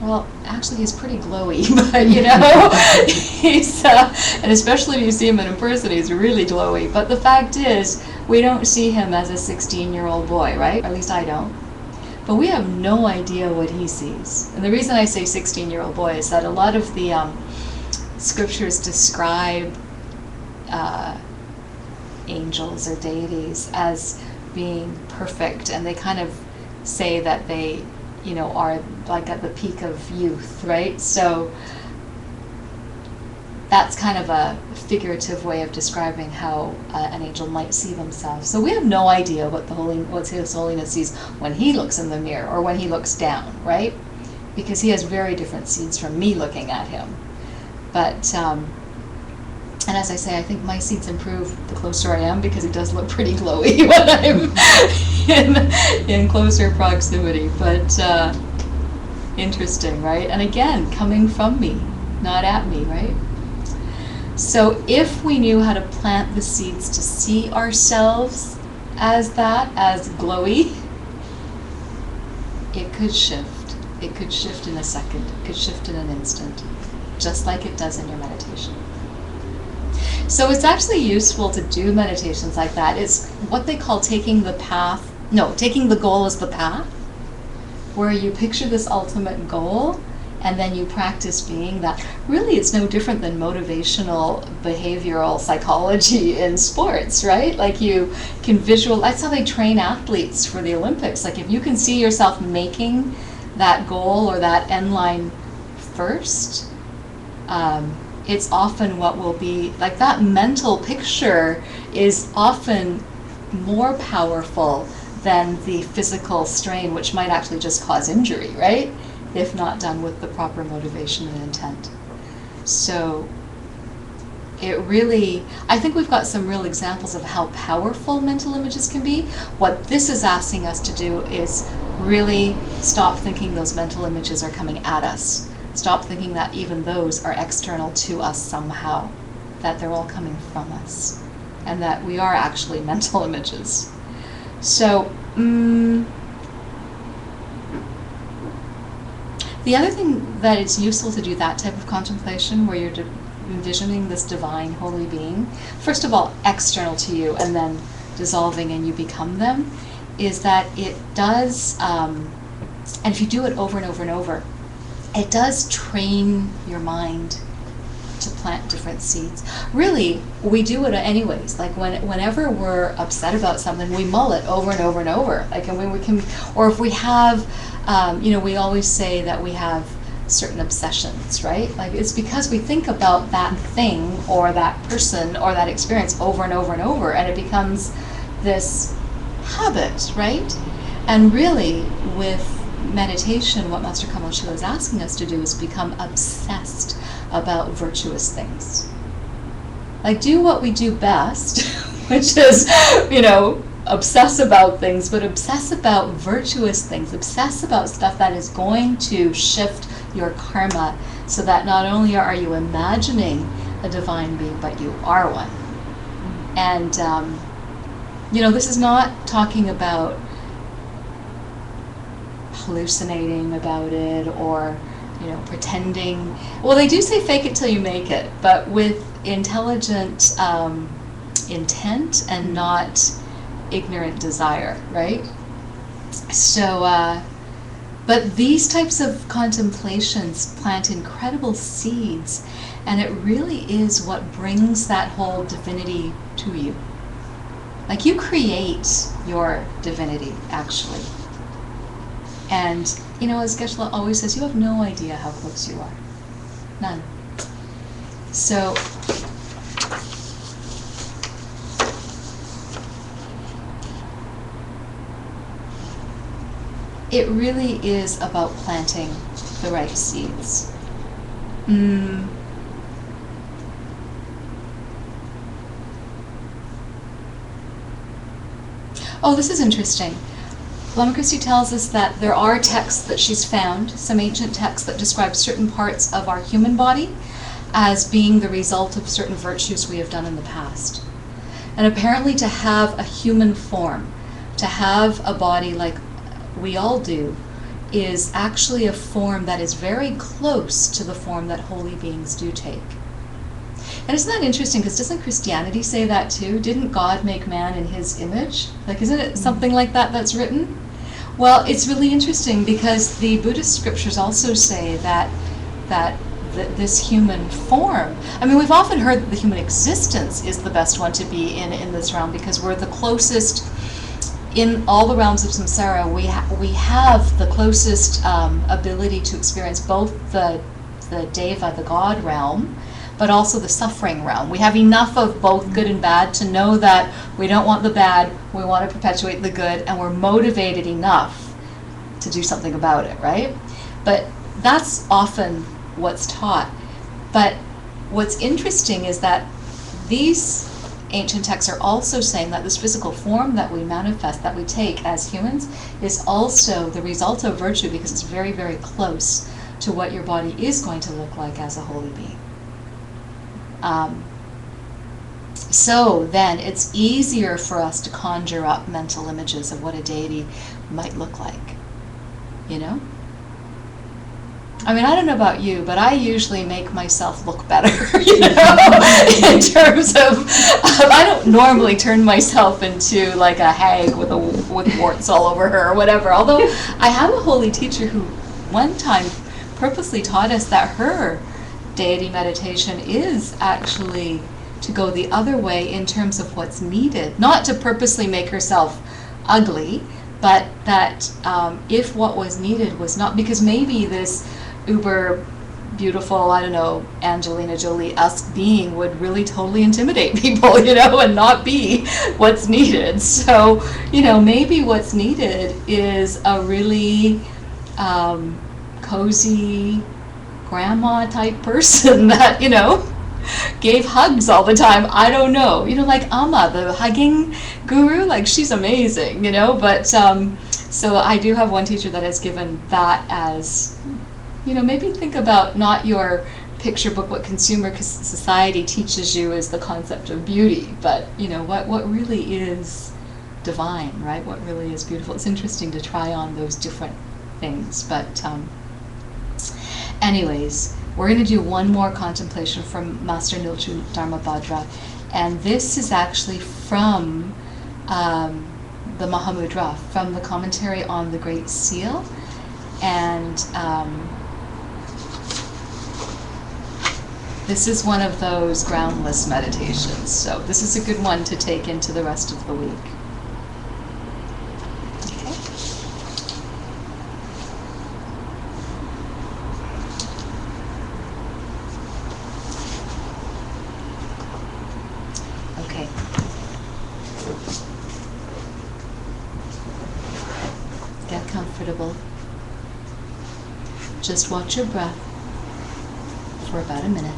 Well, actually, he's pretty glowy, but he's and especially if you see him in person, he's really glowy. But the fact is, we don't see him as a 16-year-old boy, right? Or at least I don't. But we have no idea what he sees. And the reason I say 16-year-old boy is that a lot of the scriptures describe angels or deities as being perfect, and they kind of say that they are like at the peak of youth, right? So that's kind of a figurative way of describing how an angel might see themselves. So we have no idea what His Holiness sees when he looks in the mirror or when he looks down, right? Because he has very different seeds from me looking at him. But and as I say, I think my seeds improve the closer I am because he does look pretty glowy when I'm in closer proximity. But interesting, right? And again, coming from me, not at me, right? So if we knew how to plant the seeds to see ourselves as glowy, it could shift. It could shift in a second. It could shift in an instant, just like it does in your meditation. So it's actually useful to do meditations like that. It's what they call taking the goal as the path, where you picture this ultimate goal and then you practice being that. Really, it's no different than motivational behavioral psychology in sports, right? Like you can that's how they train athletes for the Olympics. Like if you can see yourself making that goal or that end line first, it's often what will be, like that mental picture is often more powerful than the physical strain, which might actually just cause injury, right? If not done with the proper motivation and intent. So it really, I think we've got some real examples of how powerful mental images can be. What this is asking us to do is really stop thinking those mental images are coming at us. Stop thinking that even those are external to us somehow, that they're all coming from us, and that we are actually mental images. So, the other thing that it's useful to do that type of contemplation, where you're envisioning this divine holy being, first of all, external to you, and then dissolving and you become them, is that it does, and if you do it over and over and over, it does train your mind to plant different seeds. Really, we do it anyways. Like whenever we're upset about something, we mull it over and over and over. Like, and when we can, or if we have, we always say that we have certain obsessions, right? Like it's because we think about that thing or that person or that experience over and over and over, and it becomes this habit, right? And really, with meditation, what Master Kamoshila is asking us to do is become obsessed about virtuous things. Like do what we do best, which is, obsess about things, but obsess about virtuous things, obsess about stuff that is going to shift your karma, so that not only are you imagining a divine being, but you are one. And, this is not talking about hallucinating about it or, pretending. Well, they do say fake it till you make it, but with intelligent intent and not ignorant desire, right? So, but these types of contemplations plant incredible seeds, and it really is what brings that whole divinity to you. Like, you create your divinity, actually. And, as Geshe-la always says, you have no idea how close you are. None. So, it really is about planting the right seeds. Oh, this is interesting. Lama Christie tells us that there are texts that she's found, some ancient texts that describe certain parts of our human body as being the result of certain virtues we have done in the past. And apparently to have a human form, to have a body like we all do, is actually a form that is very close to the form that holy beings do take. And isn't that interesting? Because doesn't Christianity say that too? Didn't God make man in his image? Like, isn't it something like that that's written? Well, it's really interesting because the Buddhist scriptures also say that this human form, we've often heard that the human existence is the best one to be in this realm, because we're the closest in all the realms of samsara. We have the closest ability to experience both the deva, the God realm, but also the suffering realm. We have enough of both good and bad to know that we don't want the bad, we want to perpetuate the good, and we're motivated enough to do something about it, right? But that's often what's taught. But what's interesting is that these ancient texts are also saying that this physical form that we manifest, that we take as humans, is also the result of virtue, because it's very, very close to what your body is going to look like as a holy being. So then it's easier for us to conjure up mental images of what a deity might look like, I don't know about you, but I usually make myself look better, in terms of, I don't normally turn myself into like a hag with warts all over her or whatever, although I have a holy teacher who one time purposely taught us that her deity meditation is actually to go the other way in terms of what's needed, not to purposely make herself ugly, but that if what was needed was not, because maybe this uber beautiful, Angelina Jolie-esque being would really totally intimidate people, and not be what's needed. So, maybe what's needed is a really cozy grandma type person that, gave hugs all the time. I don't know. Like Amma, the hugging guru, like she's amazing, but so I do have one teacher that has given that as, maybe think about not your picture book, what consumer society teaches you is the concept of beauty, but what really is divine, right? What really is beautiful. It's interesting to try on those different things, but anyways, we're going to do one more contemplation from Master Nilchu Dharmabhadra, and this is actually from the Mahamudra, from the commentary on the Great Seal, and this is one of those groundless meditations, so this is a good one to take into the rest of the week. Get comfortable. Just watch your breath for about a minute.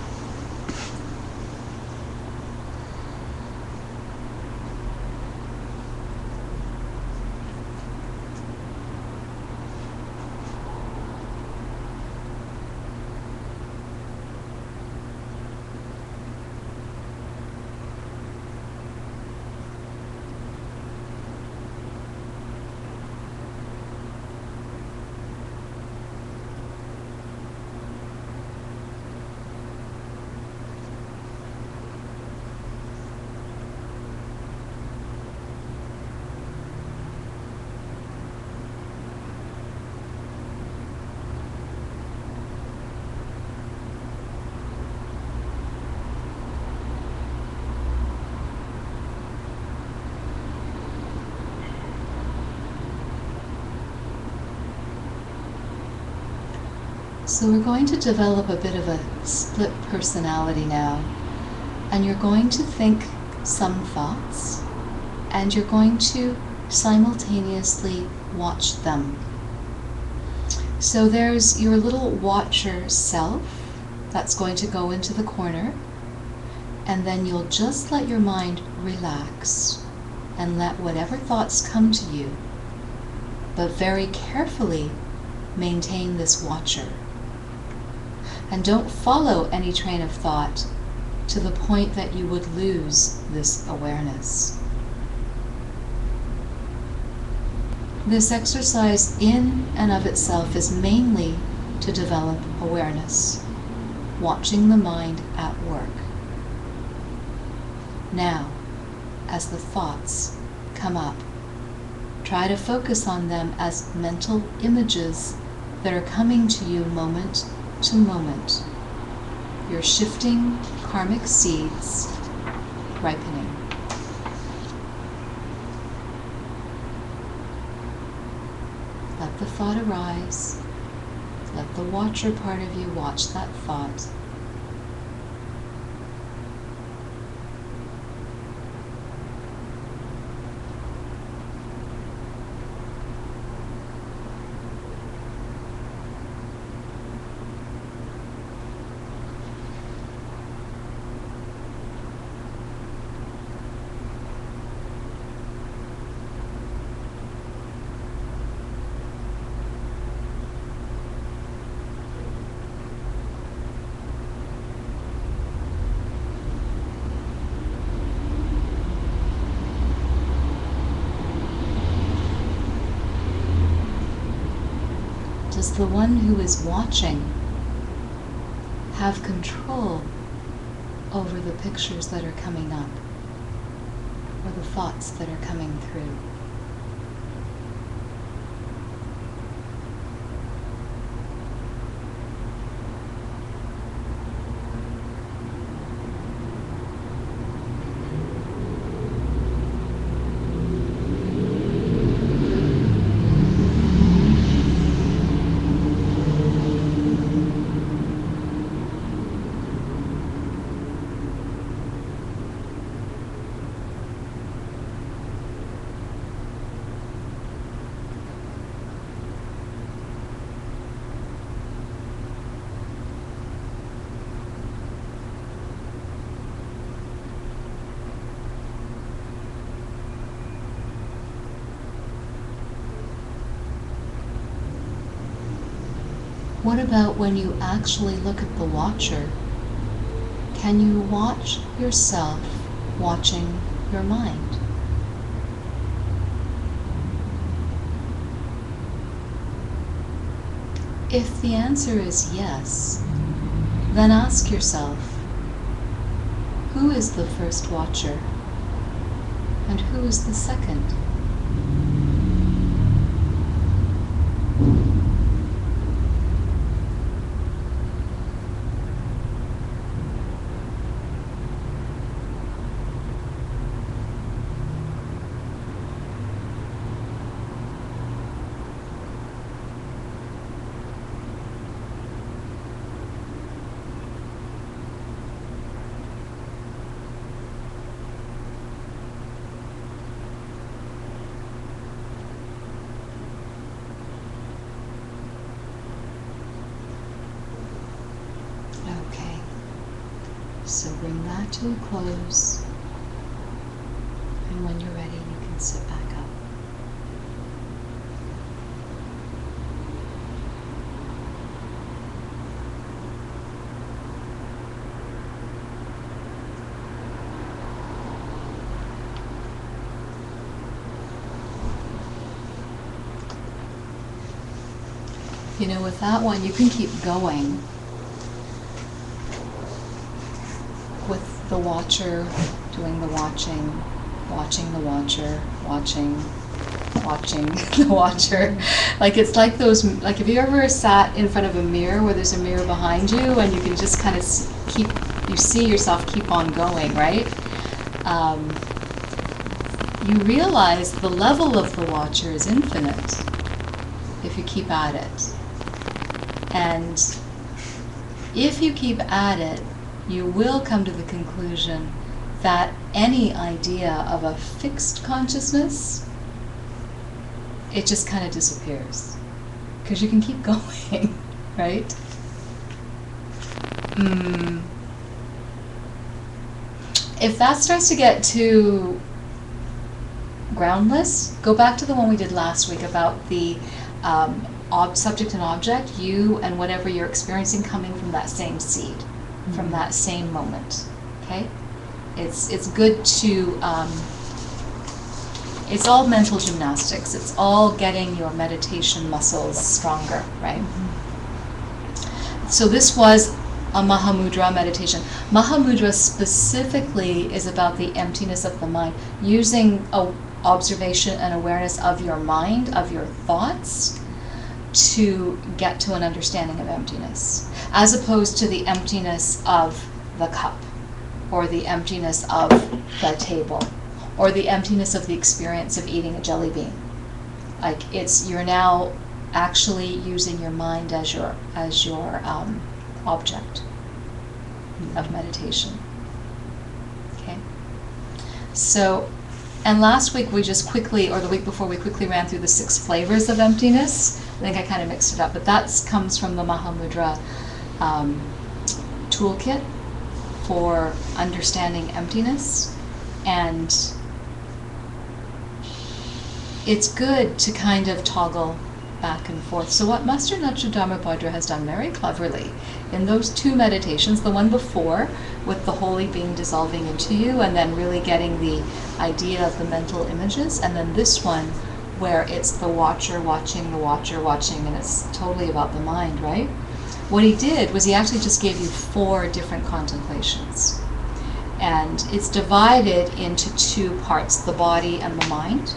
So we're going to develop a bit of a split personality now, and you're going to think some thoughts, and you're going to simultaneously watch them. So there's your little watcher self that's going to go into the corner, and then you'll just let your mind relax and let whatever thoughts come to you, but very carefully maintain this watcher. And don't follow any train of thought to the point that you would lose this awareness. This exercise in and of itself is mainly to develop awareness, watching the mind at work. Now, as the thoughts come up, try to focus on them as mental images that are coming to you moment to moment. You're shifting karmic seeds, ripening. Let the thought arise. Let the watcher part of you watch that thought. Does the one who is watching have control over the pictures that are coming up or the thoughts that are coming through? What about when you actually look at the watcher? Can you watch yourself watching your mind? If the answer is yes, then ask yourself, who is the first watcher and who is the second? So bring that to a close, and when you're ready, you can sit back up. You know, with that one, you can keep going with the watcher doing the watching, watching the watcher, watching the watcher. Like it's like those, like have you ever sat in front of a mirror where there's a mirror behind you and you can just kind of you see yourself keep on going, right? You realize the level of the watcher is infinite if you keep at it. And if you keep at it, you will come to the conclusion that any idea of a fixed consciousness, it just kind of disappears. Because you can keep going, right? If that starts to get too groundless, go back to the one we did last week about the subject and object, you and whatever you're experiencing coming from that same seed, from that same moment, okay? It's good to, it's all mental gymnastics. It's all getting your meditation muscles stronger, right? So this was a Mahamudra meditation. Mahamudra specifically is about the emptiness of the mind, using observation and awareness of your mind, of your thoughts, to get to an understanding of emptiness, as opposed to the emptiness of the cup, or the emptiness of the table, or the emptiness of the experience of eating a jelly bean. Like, you're now actually using your mind as your object of meditation. Okay? So, and last week we just quickly, or the week before, we quickly ran through the 6 flavors of emptiness. I think I kind of mixed it up, but that comes from the Mahamudra toolkit for understanding emptiness. And it's good to kind of toggle back and forth. So what Master Nacho Dharmabhadra has done very cleverly in those 2 meditations, the one before with the holy being dissolving into you and then really getting the idea of the mental images, and then this one where it's the watcher watching the watcher watching, and it's totally about the mind, right? What he did was he actually just gave you 4 different contemplations. And it's divided into 2 parts, the body and the mind.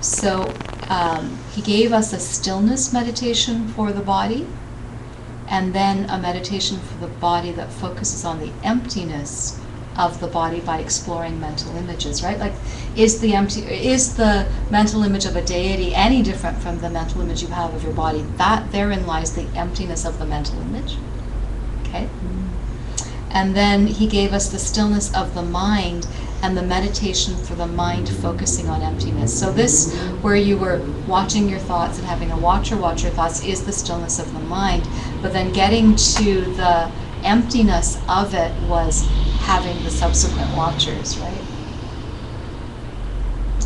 So he gave us a stillness meditation for the body, and then a meditation for the body that focuses on the emptiness of the body by exploring mental images, right? Like, is the mental image of a deity any different from the mental image you have of your body? That therein lies the emptiness of the mental image. Okay? And then he gave us the stillness of the mind and the meditation for the mind focusing on emptiness. So this, where you were watching your thoughts and having a watcher watch your thoughts, is the stillness of the mind. But then getting to the emptiness of it was having the subsequent watchers, right?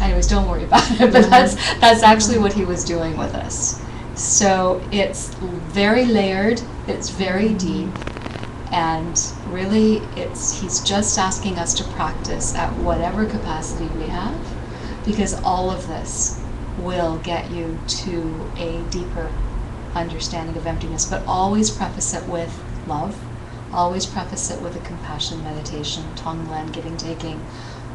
Anyways, don't worry about it, but that's actually what he was doing with us. So it's very layered, it's very deep, and really he's just asking us to practice at whatever capacity we have, because all of this will get you to a deeper understanding of emptiness. But always preface it with love, always preface it with a compassion meditation, Tonglen, giving, taking,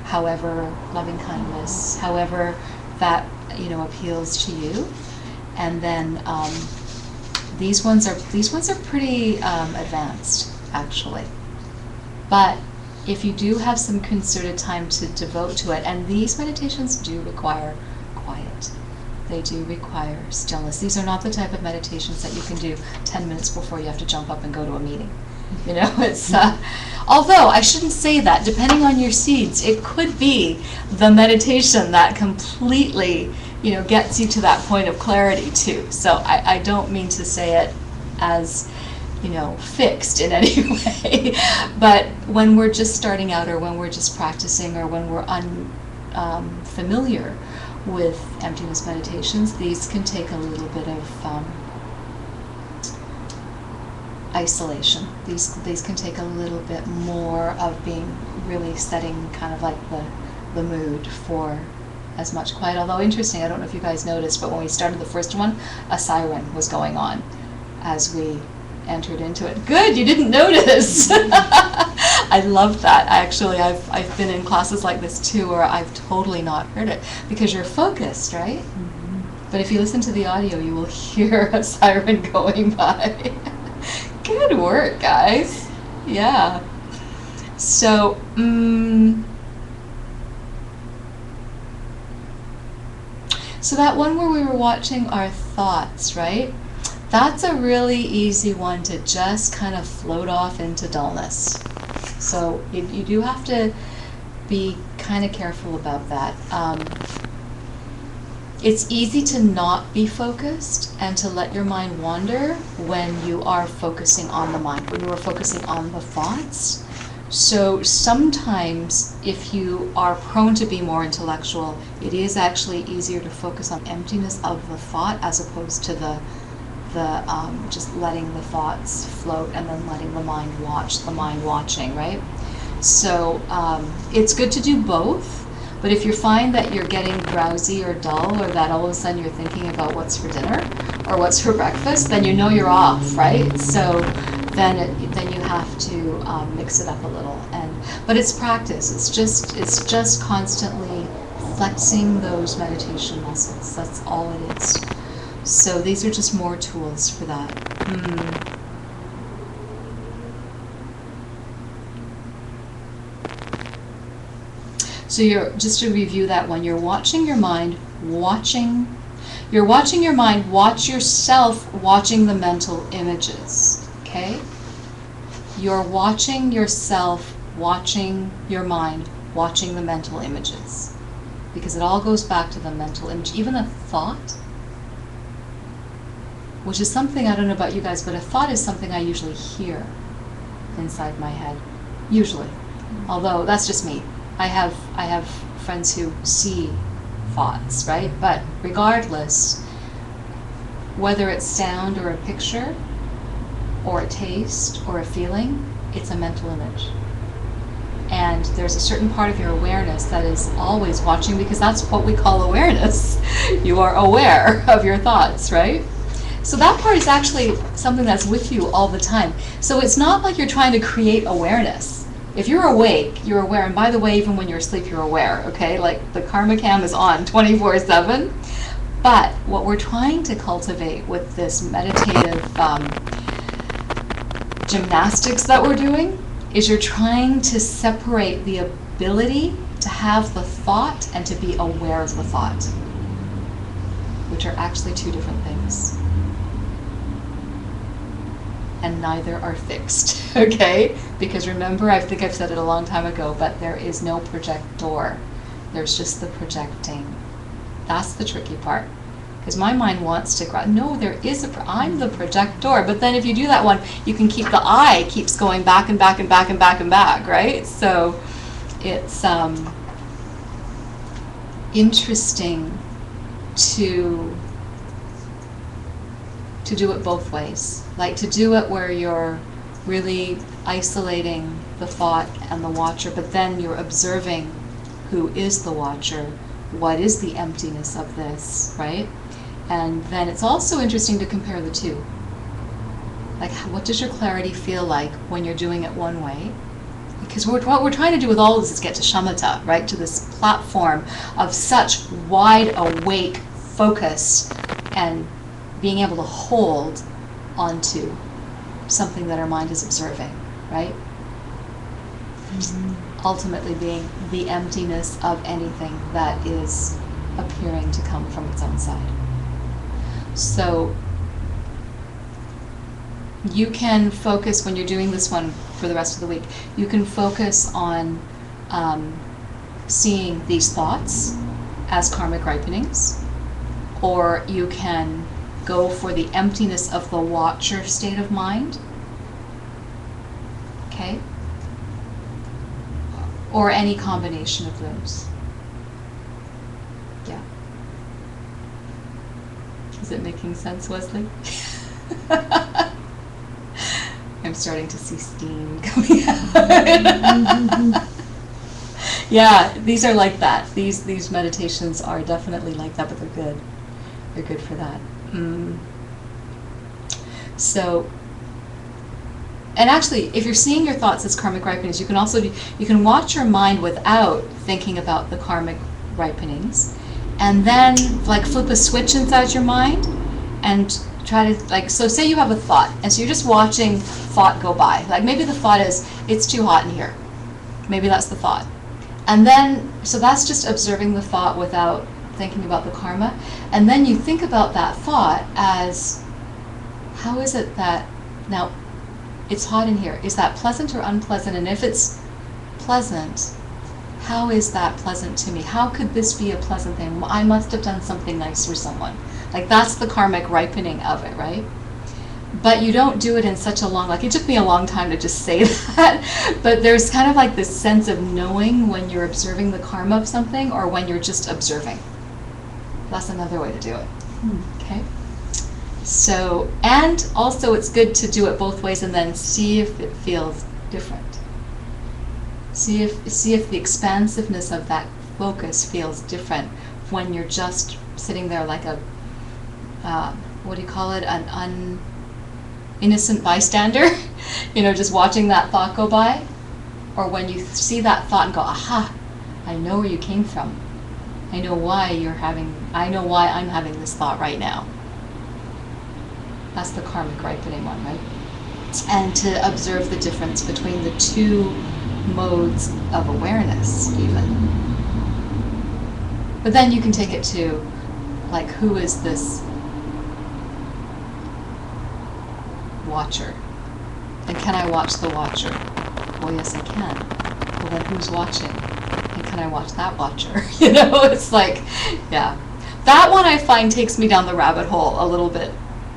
however, loving kindness, however that appeals to you. And then these ones are pretty advanced, actually. But if you do have some concerted time to devote to it, and these meditations do require quiet, they do require stillness. These are not the type of meditations that you can do 10 minutes before you have to jump up and go to a meeting. It's although I shouldn't say that. Depending on your seeds, it could be the meditation that completely gets you to that point of clarity too. So I don't mean to say it as fixed in any way. But when we're just starting out, or when we're just practicing, or when we're unfamiliar with emptiness meditations, these can take a little bit of isolation. These can take a little bit more of being really setting kind of like the mood for as much quiet. Although interesting, I don't know if you guys noticed, but when we started the first one, a siren was going on as we entered into it. Good, you didn't notice. I love that. Actually, I've been in classes like this too, where I've totally not heard it, because you're focused, right? Mm-hmm. But if you listen to the audio, you will hear a siren going by. Good work, guys. Yeah. So, so that one where we were watching our thoughts, right? That's a really easy one to just kind of float off into dullness. So you do have to be kind of careful about that. It's easy to not be focused and to let your mind wander when you are focusing on the mind, when you are focusing on the thoughts. So sometimes if you are prone to be more intellectual, it is actually easier to focus on emptiness of the thought as opposed to the just letting the thoughts float and then letting the mind watch the mind watching, right? So it's good to do both, but if you find that you're getting drowsy or dull, or that all of a sudden you're thinking about what's for dinner or what's for breakfast, then you know you're off, right? So then you have to mix it up a little. But it's practice. It's just constantly flexing those meditation muscles. That's all it is. So these are just more tools for that. So just to review that one, you're watching your mind, watch yourself watching the mental images, okay? You're watching yourself, watching your mind, watching the mental images. Because it all goes back to the mental image. Even a thought, which is something, I don't know about you guys, but a thought is something I usually hear inside my head, usually. Although that's just me. I have friends who see thoughts, right? But regardless, whether it's sound or a picture or a taste or a feeling, it's a mental image. And there's a certain part of your awareness that is always watching, because that's what we call awareness. You are aware of your thoughts, right? So that part is actually something that's with you all the time. So it's not like you're trying to create awareness. If you're awake, you're aware. And by the way, even when you're asleep, you're aware, okay? Like the karma cam is on 24/7. But what we're trying to cultivate with this meditative gymnastics that we're doing is you're trying to separate the ability to have the thought and to be aware of the thought, which are actually two different things. And neither are fixed, okay? Because remember, I think I've said it a long time ago, but there is no projector. There's just the projecting. That's the tricky part. Because my mind wants to grow. No, there is I'm the projector. But then if you do that one, you can keep the I keeps going back and back and back and back and back, right? So it's interesting to do it both ways. Like to do it where you're really isolating the thought and the watcher, but then you're observing who is the watcher, what is the emptiness of this, right? And then it's also interesting to compare the two. Like, what does your clarity feel like when you're doing it one way? Because what we're trying to do with all of this is get to shamatha, right? To this platform of such wide awake focus and being able to hold onto something that our mind is observing, right? Mm-hmm. Ultimately being the emptiness of anything that is appearing to come from its own side. So you can focus, when you're doing this one for the rest of the week, you can focus on seeing these thoughts as karmic ripenings, or you can go for the emptiness of the watcher state of mind, okay? Or any combination of those. Yeah. Is it making sense, Wesley? I'm starting to see steam coming out. Yeah, these are like that. These meditations are definitely like that, but they're good. They're good for that. So, and actually, if you're seeing your thoughts as karmic ripenings, you can watch your mind without thinking about the karmic ripenings, and then like flip a switch inside your mind and try to, like, so say you have a thought, and so you're just watching thought go by. Like maybe the thought is, it's too hot in here. Maybe that's the thought. And then, so that's just observing the thought without thinking about the karma. And then you think about that thought as how is it that, now, it's hot in here. Is that pleasant or unpleasant? And if it's pleasant, how is that pleasant to me? How could this be a pleasant thing? I must have done something nice for someone. Like, that's the karmic ripening of it, right? But you don't do it in such a long, like, it took me a long time to just say that, but there's kind of like this sense of knowing when you're observing the karma of something or when you're just observing. That's another way to do it. Okay? So, and also it's good to do it both ways and then see if it feels different. See if the expansiveness of that focus feels different when you're just sitting there like a, what do you call it, an innocent bystander, just watching that thought go by, or when you see that thought and go, aha, I know where you came from. I know why I'm having this thought right now. That's the karmic ripening one, right? And to observe the difference between the two modes of awareness, even. But then you can take it to, like, who is this watcher? And can I watch the watcher? Well, yes, I can. Well, then who's watching? And can I watch that watcher? It's like, yeah. That one I find takes me down the rabbit hole a little bit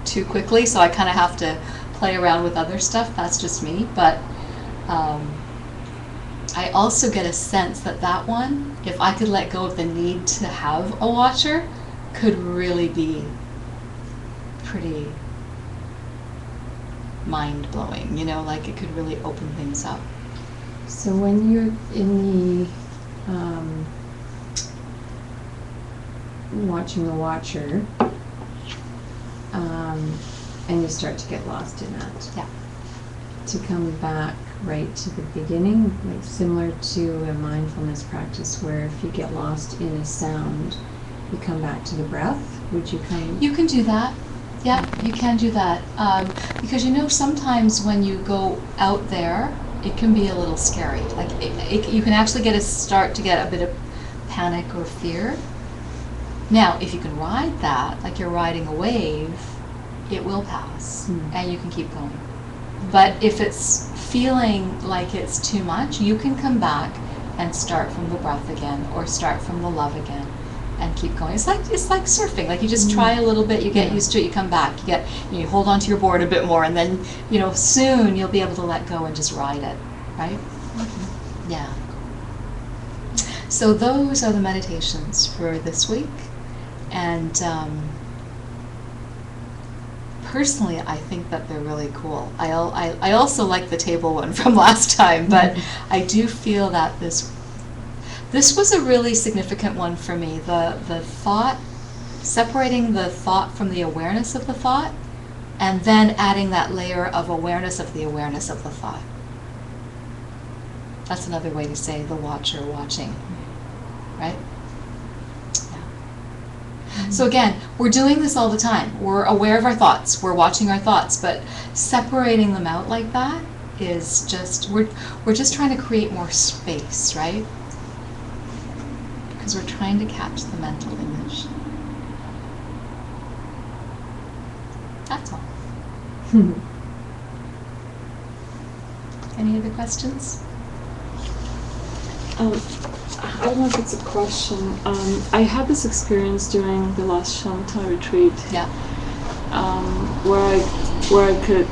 too quickly, so I kind of have to play around with other stuff. That's just me. But I also get a sense that one, if I could let go of the need to have a watcher, could really be pretty mind-blowing, like it could really open things up. So when you're in the watching the watcher, and you start to get lost in that, Yeah. to come back right to the beginning, like similar to a mindfulness practice where if you get lost in a sound, you come back to the breath. Would you come? You can do that. Yeah, you can do that. Because sometimes when you go out there, it can be a little scary. Like you can actually start to get a bit of panic or fear. Now, if you can ride that, like you're riding a wave, it will pass and you can keep going. But if it's feeling like it's too much, you can come back and start from the breath again or start from the love again and keep going. It's like surfing. Like you just try a little bit, you get used to it, you come back, you hold onto your board a bit more, and then soon you'll be able to let go and just ride it, right? Mm-hmm. Yeah. So those are the meditations for this week, and personally, I think that they're really cool. I also like the table one from last time, but I do feel that this was a really significant one for me. The thought, separating the thought from the awareness of the thought, and then adding that layer of awareness of the awareness of the thought. That's another way to say the watcher watching, right? So again, we're doing this all the time. We're aware of our thoughts. We're watching our thoughts, but separating them out like that is just, we're just trying to create more space, right? Because we're trying to catch the mental image. That's all. Any other questions? I don't know if it's a question. I had this experience during the last Shamatha retreat. Yeah. Where I could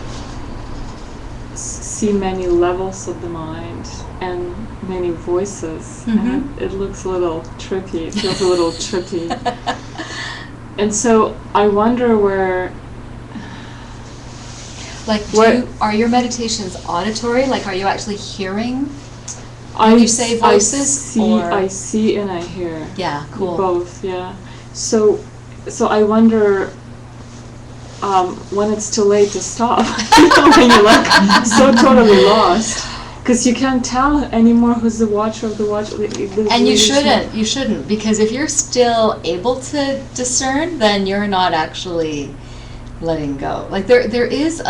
see many levels of the mind and many voices, and it looks a little trippy. It feels a little trippy. And so I wonder where. Are your meditations auditory? Like, are you actually hearing? When you say voices, I see and I hear. Yeah, cool. Both, yeah. So I wonder when it's too late to stop. When you're like so totally lost, because you can't tell anymore who's the watcher of the watcher. And you shouldn't, because if you're still able to discern, then you're not actually letting go. Like there is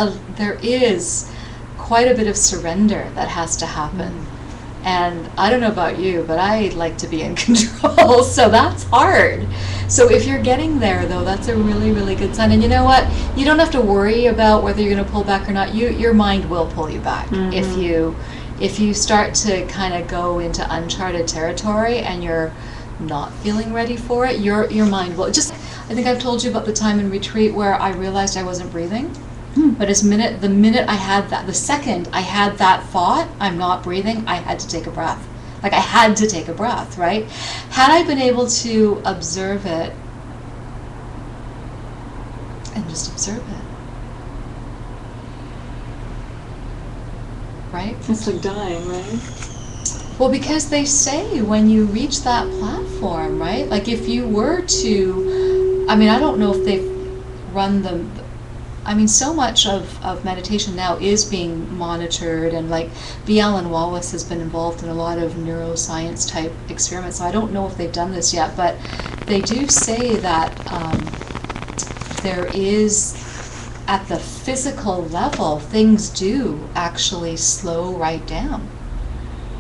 quite a bit of surrender that has to happen. And I don't know about you, but I like to be in control, so that's hard. So if you're getting there, though, that's a really, really good sign. And you know what? You don't have to worry about whether you're going to pull back or not. Your mind will pull you back. If you start to kind of go into uncharted territory and you're not feeling ready for it, your mind will. I think I've told you about the time in retreat where I realized I wasn't breathing. But the minute I had that, the second I had that thought, I'm not breathing, I had to take a breath. Like I had to take a breath, right? Had I been able to observe it and just observe it, right? It's like dying, right? Well, because they say when you reach that platform, right? Like if you were to, I mean, I don't know if they've run so much of meditation now is being monitored, and like B. Alan Wallace has been involved in a lot of neuroscience type experiments, so I don't know if they've done this yet, but they do say that there is, at the physical level, things do actually slow right down.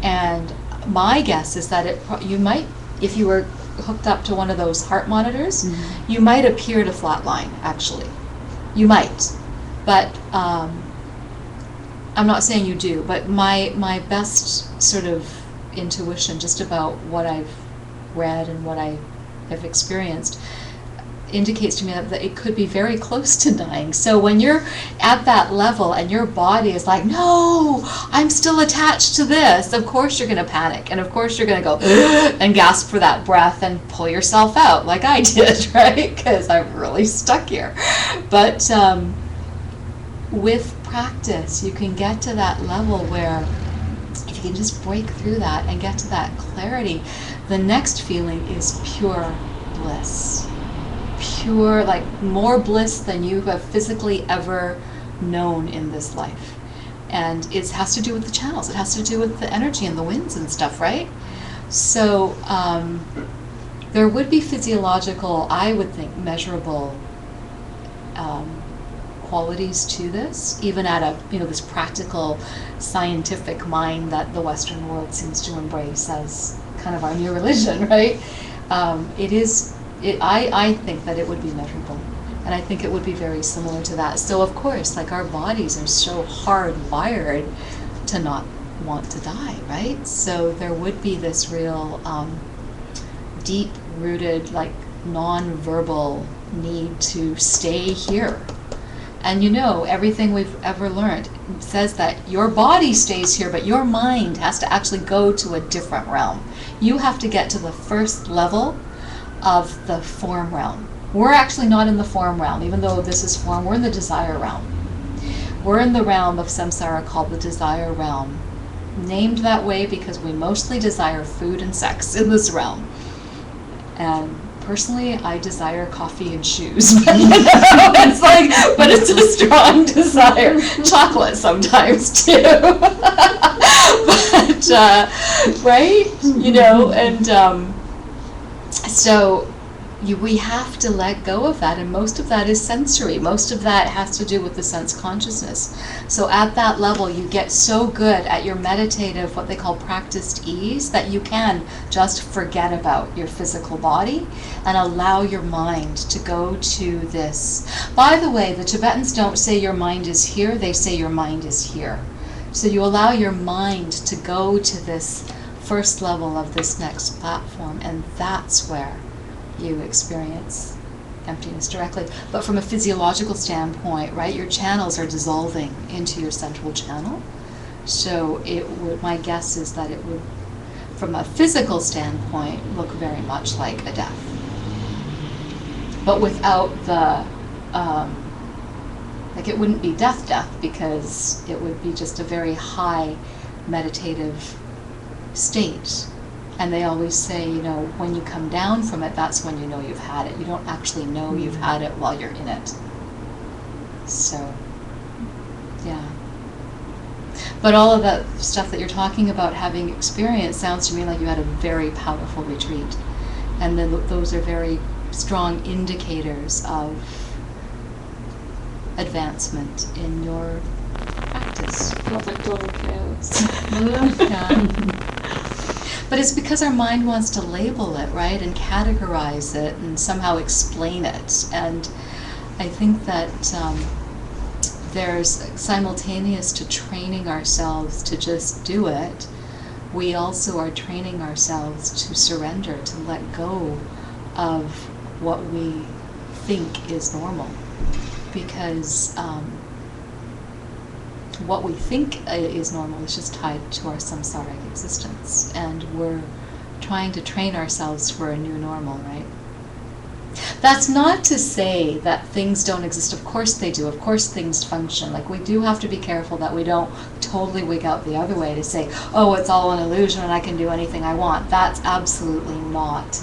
And my guess is that you might, if you were hooked up to one of those heart monitors, you might appear to flatline, actually. You might, but I'm not saying you do, but my best sort of intuition just about what I've read and what I have experienced indicates to me that it could be very close to dying. So when you're at that level and your body is like, no, I'm still attached to this, of course you're going to panic, and of course you're going to go and gasp for that breath and pull yourself out like I did, right? Because I'm really stuck here. But with practice, you can get to that level where if you can just break through that and get to that clarity, the next feeling is pure bliss. Pure, like more bliss than you have physically ever known in this life. And it has to do with the channels. It has to do with the energy and the winds and stuff, right? So there would be physiological, I would think, measurable qualities to this, even at this practical scientific mind that the Western world seems to embrace as kind of our new religion, right? I think that it would be measurable, and I think it would be very similar to that. So of course, like our bodies are so hardwired to not want to die, right? So there would be this real deep-rooted, like non-verbal need to stay here. And everything we've ever learned says that your body stays here, but your mind has to actually go to a different realm. You have to get to the first level of the form realm. We're actually not in the form realm, even though this is form. We're in the desire realm. We're in the realm of samsara called the desire realm, named that way because we mostly desire food and sex in this realm. And personally, I desire coffee and shoes. But, but it's a strong desire. Chocolate sometimes too. But right, and. So we have to let go of that, and most of that is sensory. Most of that has to do with the sense consciousness. So at that level, you get so good at your meditative, what they call practiced ease, that you can just forget about your physical body and allow your mind to go to this. By the way, the Tibetans don't say your mind is here, they say your mind is here. So you allow your mind to go to this first level of this next platform, and that's where you experience emptiness directly. But from a physiological standpoint, right, your channels are dissolving into your central channel. So my guess is that it would, from a physical standpoint, look very much like a death. But without the, it wouldn't be death, because it would be just a very high meditative state. And they always say, when you come down from it, that's when you know you've had it. You don't actually know you've had it while you're in it. So, yeah. But all of that stuff that you're talking about having experienced sounds to me like you had a very powerful retreat. And then those are very strong indicators of advancement in your practice. practice. Felt like total chaos. Yeah. But it's because our mind wants to label it, right, and categorize it and somehow explain it. And I think that there's simultaneous to training ourselves to just do it, we also are training ourselves to surrender, to let go of what we think is normal. Because what we think is normal is just tied to our samsaric existence, and we're trying to train ourselves for a new normal, right? That's not to say that things don't exist. Of course they do. Of course things function. Like, we do have to be careful that we don't totally wig out the other way to say, oh, it's all an illusion and I can do anything I want. That's absolutely not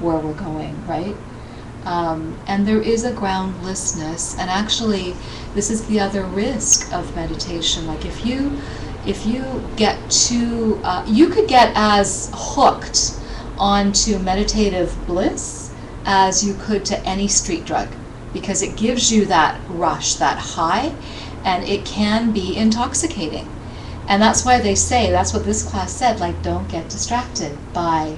where we're going, right? And there is a groundlessness, and actually this is the other risk of meditation. Like, if you get too, you could get as hooked onto meditative bliss as you could to any street drug, because it gives you that rush, that high, and it can be intoxicating. And that's why they say, that's what this class said, like, don't get distracted by,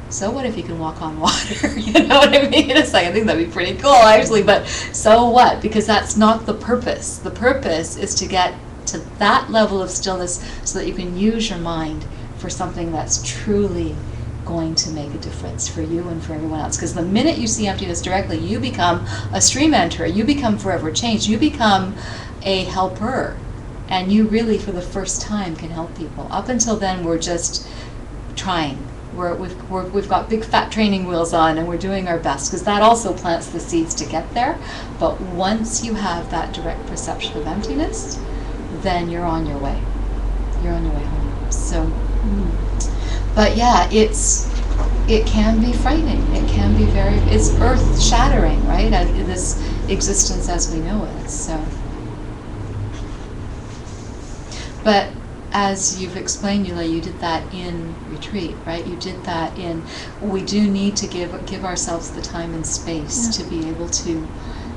so what if you can walk on water? You know what I mean? It's like, I think that'd be pretty cool, actually, but so what? Because that's not the purpose. The purpose is to get to that level of stillness so that you can use your mind for something that's truly going to make a difference for you and for everyone else. Because the minute you see emptiness directly, you become a stream enterer, you become forever changed, you become a helper, and you really, for the first time, can help people. Up until then, we're just trying. We've got big fat training wheels on, and we're doing our best, because that also plants the seeds to get there. But once you have that direct perception of emptiness, then you're on your way. You're on your way home. So, but yeah, it can be frightening. It can be it's earth shattering, right? This existence as we know it. So, but as you've explained, Yula, you did that in retreat, right? You did that we do need to give ourselves the time and space to be able to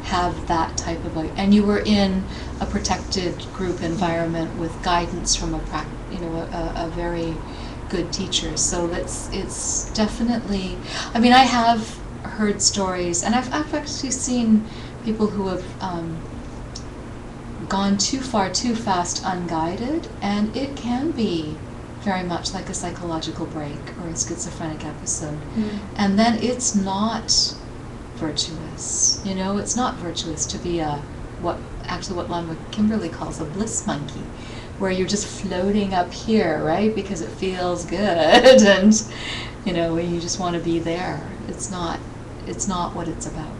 have that type of and you were in a protected group environment with guidance from a very good teacher. So it's definitely, I mean, I have heard stories, and I've actually seen people who have gone too far, too fast, unguided, and it can be very much like a psychological break or a schizophrenic episode. And then it's not virtuous. It's not virtuous to be what Lama Kimberly calls a bliss monkey, where you're just floating up here, right? Because it feels good, and you just want to be there. It's not what it's about.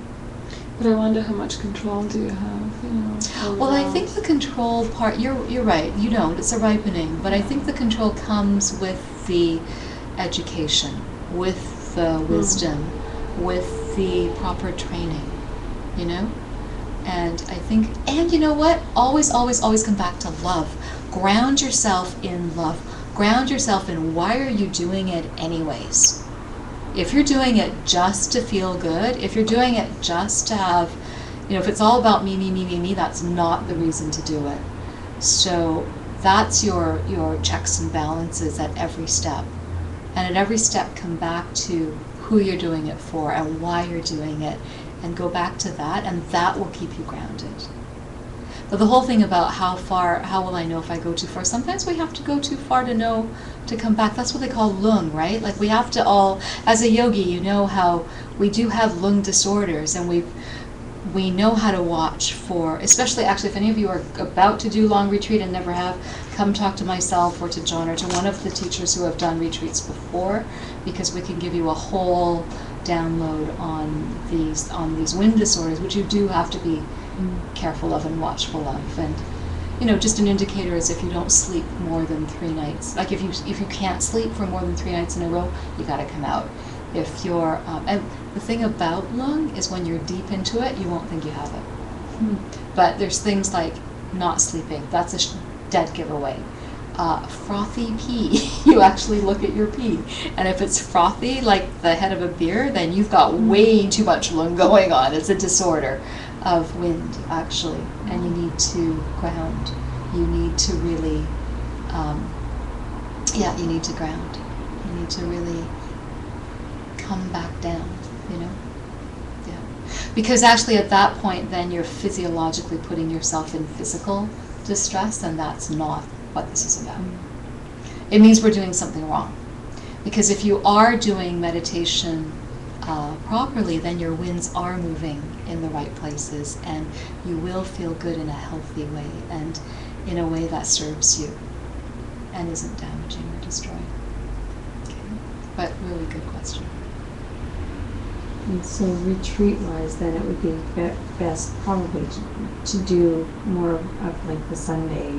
But I wonder how much control do you have, Well, I think the control part, you're right, you don't, it's a ripening, but I think the control comes with the education, with the wisdom, with the proper training, And I think, and you know what? Always, always, always come back to love. Ground yourself in love. Ground yourself in, why are you doing it anyways? If you're doing it just to feel good, if you're doing it just to have, if it's all about me, me, me, me, me, that's not the reason to do it. So that's your checks and balances at every step. And at every step, come back to who you're doing it for and why you're doing it, and go back to that, and that will keep you grounded. But the whole thing about how will I know if I go too far? Sometimes we have to go too far to know to come back. That's what they call lung, right? Like, we have to all, as a yogi, how we do have lung disorders, and we know how to watch for, especially actually if any of you are about to do long retreat and never have, come talk to myself or to John or to one of the teachers who have done retreats before, because we can give you a whole download on these wind disorders, which you do have to be careful of and watchful of. And just an indicator is if you don't sleep more than 3 nights. Like, if you can't sleep for more than 3 nights in a row, you got to come out. If you're and the thing about lung is, when you're deep into it, you won't think you have it. But there's things like not sleeping. That's a dead giveaway. Frothy pee. You actually look at your pee, and if it's frothy like the head of a beer, then you've got way too much lung going on. It's a disorder of wind, actually, and you need to ground you need to really, you need to ground. You need to really come back down, you know? Yeah. Because actually at that point then you're physiologically putting yourself in physical distress, and that's not what this is about. It means we're doing something wrong. Because if you are doing meditation properly, then your winds are moving in the right places, and you will feel good in a healthy way, and in a way that serves you and isn't damaging or destroying. Okay. But really good question. And so retreat-wise, then it would be best probably to do more of like the Sunday.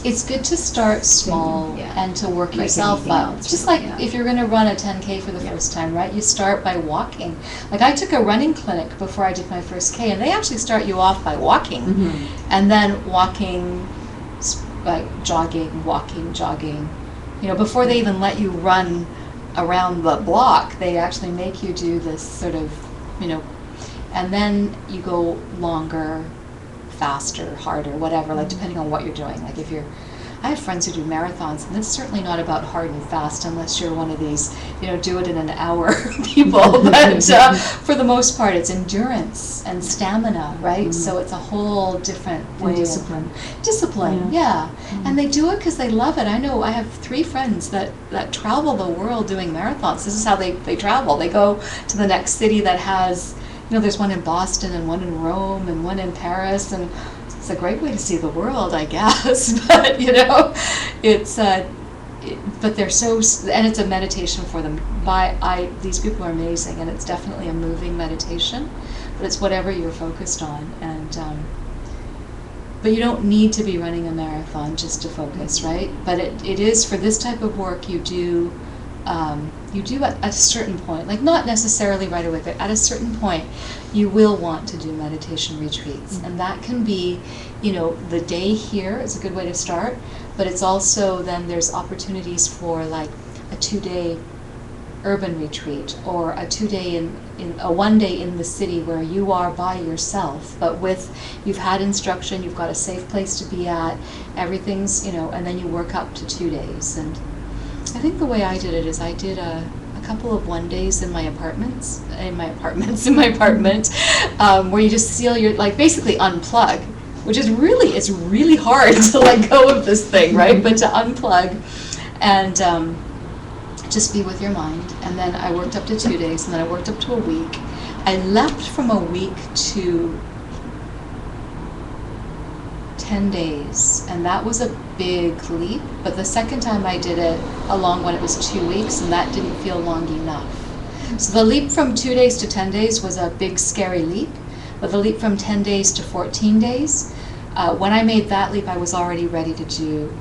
It's good to start small and to work Like yourself anything up. else, Just like yeah. if you're going to run a 10K for the first time, right? You start by walking. Like I took a running clinic before I did my first K, and they actually start you off by walking, and then walking, like jogging, walking, jogging. You know, before they even let you run around the block, they actually make you do this sort of, you know, and then you go longer, faster, harder, whatever, like depending on what you're doing. Like if you're, I have friends who do marathons, and it's certainly not about hard and fast unless you're one of these, you know, do it in an hour people. But for the most part, it's endurance and stamina, right? So it's a whole different way. And discipline. Discipline, yeah. And they do it because they love it. I know I have 3 friends that travel the world doing marathons. This is how they travel. They go to the next city that has, you know, there's one in Boston and one in Rome and one in Paris, and it's a great way to see the world, I guess. But you know, it's but they're so, and it's a meditation for them. These people are amazing, and it's definitely a moving meditation. But it's whatever you're focused on, and but you don't need to be running a marathon just to focus, right? But it is for this type of work. You do at a certain point, like not necessarily right away, but at a certain point, you will want to do meditation retreats. And that can be, you know, the day here is a good way to start, but it's also then there's opportunities for like a 2-day urban retreat, or a 2-day in a 1-day in the city where you are by yourself, but you've had instruction, you've got a safe place to be at, everything's, you know, and then you work up to 2 days. And I think the way I did it is I did a couple of 1-days in my apartment, where you just seal your, like basically unplug, which is really, it's really hard to let go of this thing, right? But to unplug and just be with your mind. And then I worked up to 2 days, and then I worked up to a week. I leapt from a week to 10 days, and that was a big leap. But the second time I did it, a long one, it was 2 weeks, and that didn't feel long enough. So the leap from 2 days to 10 days was a big, scary leap. But the leap from 10 days to 14 days, when I made that leap, I was already ready to do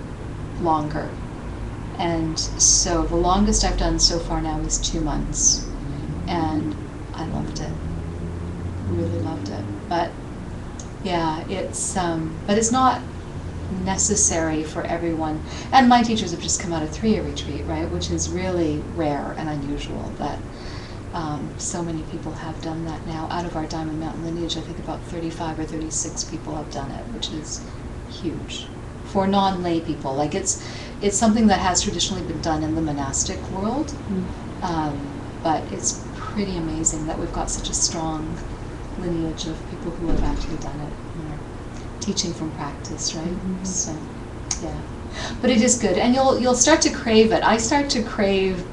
longer. And so the longest I've done so far now is 2 months. And I loved it. Really loved it. But yeah, but it's not necessary for everyone. And my teachers have just come out of 3-year retreat, right? Which is really rare and unusual that so many people have done that now. Out of our Diamond Mountain lineage, I think about 35 or 36 people have done it, which is huge for non-lay people. Like it's something that has traditionally been done in the monastic world, but it's pretty amazing that we've got such a strong lineage of people who have actually done it. You know, teaching from practice, right? So, yeah. But it is good, and you'll start to crave it. I start to crave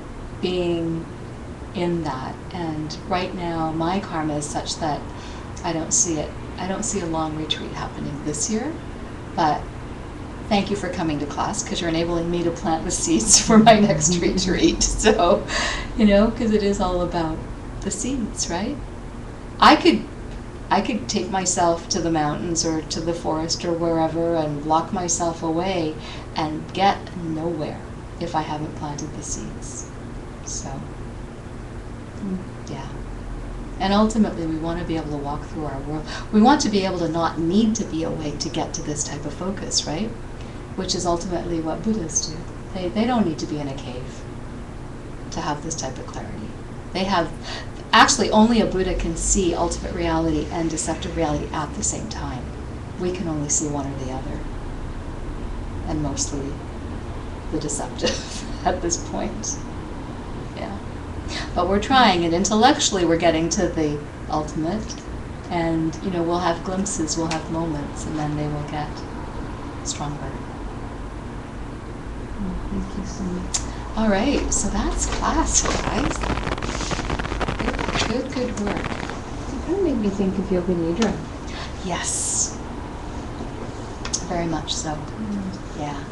being in that, and right now my karma is such that I don't see it. I don't see a long retreat happening this year, but thank you for coming to class, because you're enabling me to plant the seeds for my next retreat. So, you know, because it is all about the seeds, right? I could take myself to the mountains or to the forest or wherever and lock myself away and get nowhere if I haven't planted the seeds. So, yeah. And ultimately, we want to be able to walk through our world. We want to be able to not need to be awake to get to this type of focus, right? Which is ultimately what Buddhas do. They don't need to be in a cave to have this type of clarity. They have, actually, only a Buddha can see ultimate reality and deceptive reality at the same time. We can only see one or the other. and mostly the deceptive at this point. Yeah. But we're trying, and intellectually we're getting to the ultimate, and we'll have glimpses, we'll have moments, and then they will get stronger. Thank you so much. All right, so that's class, guys. Good work. It kind of made me think of Yoga Nidra. Yes. Very much so. Yeah.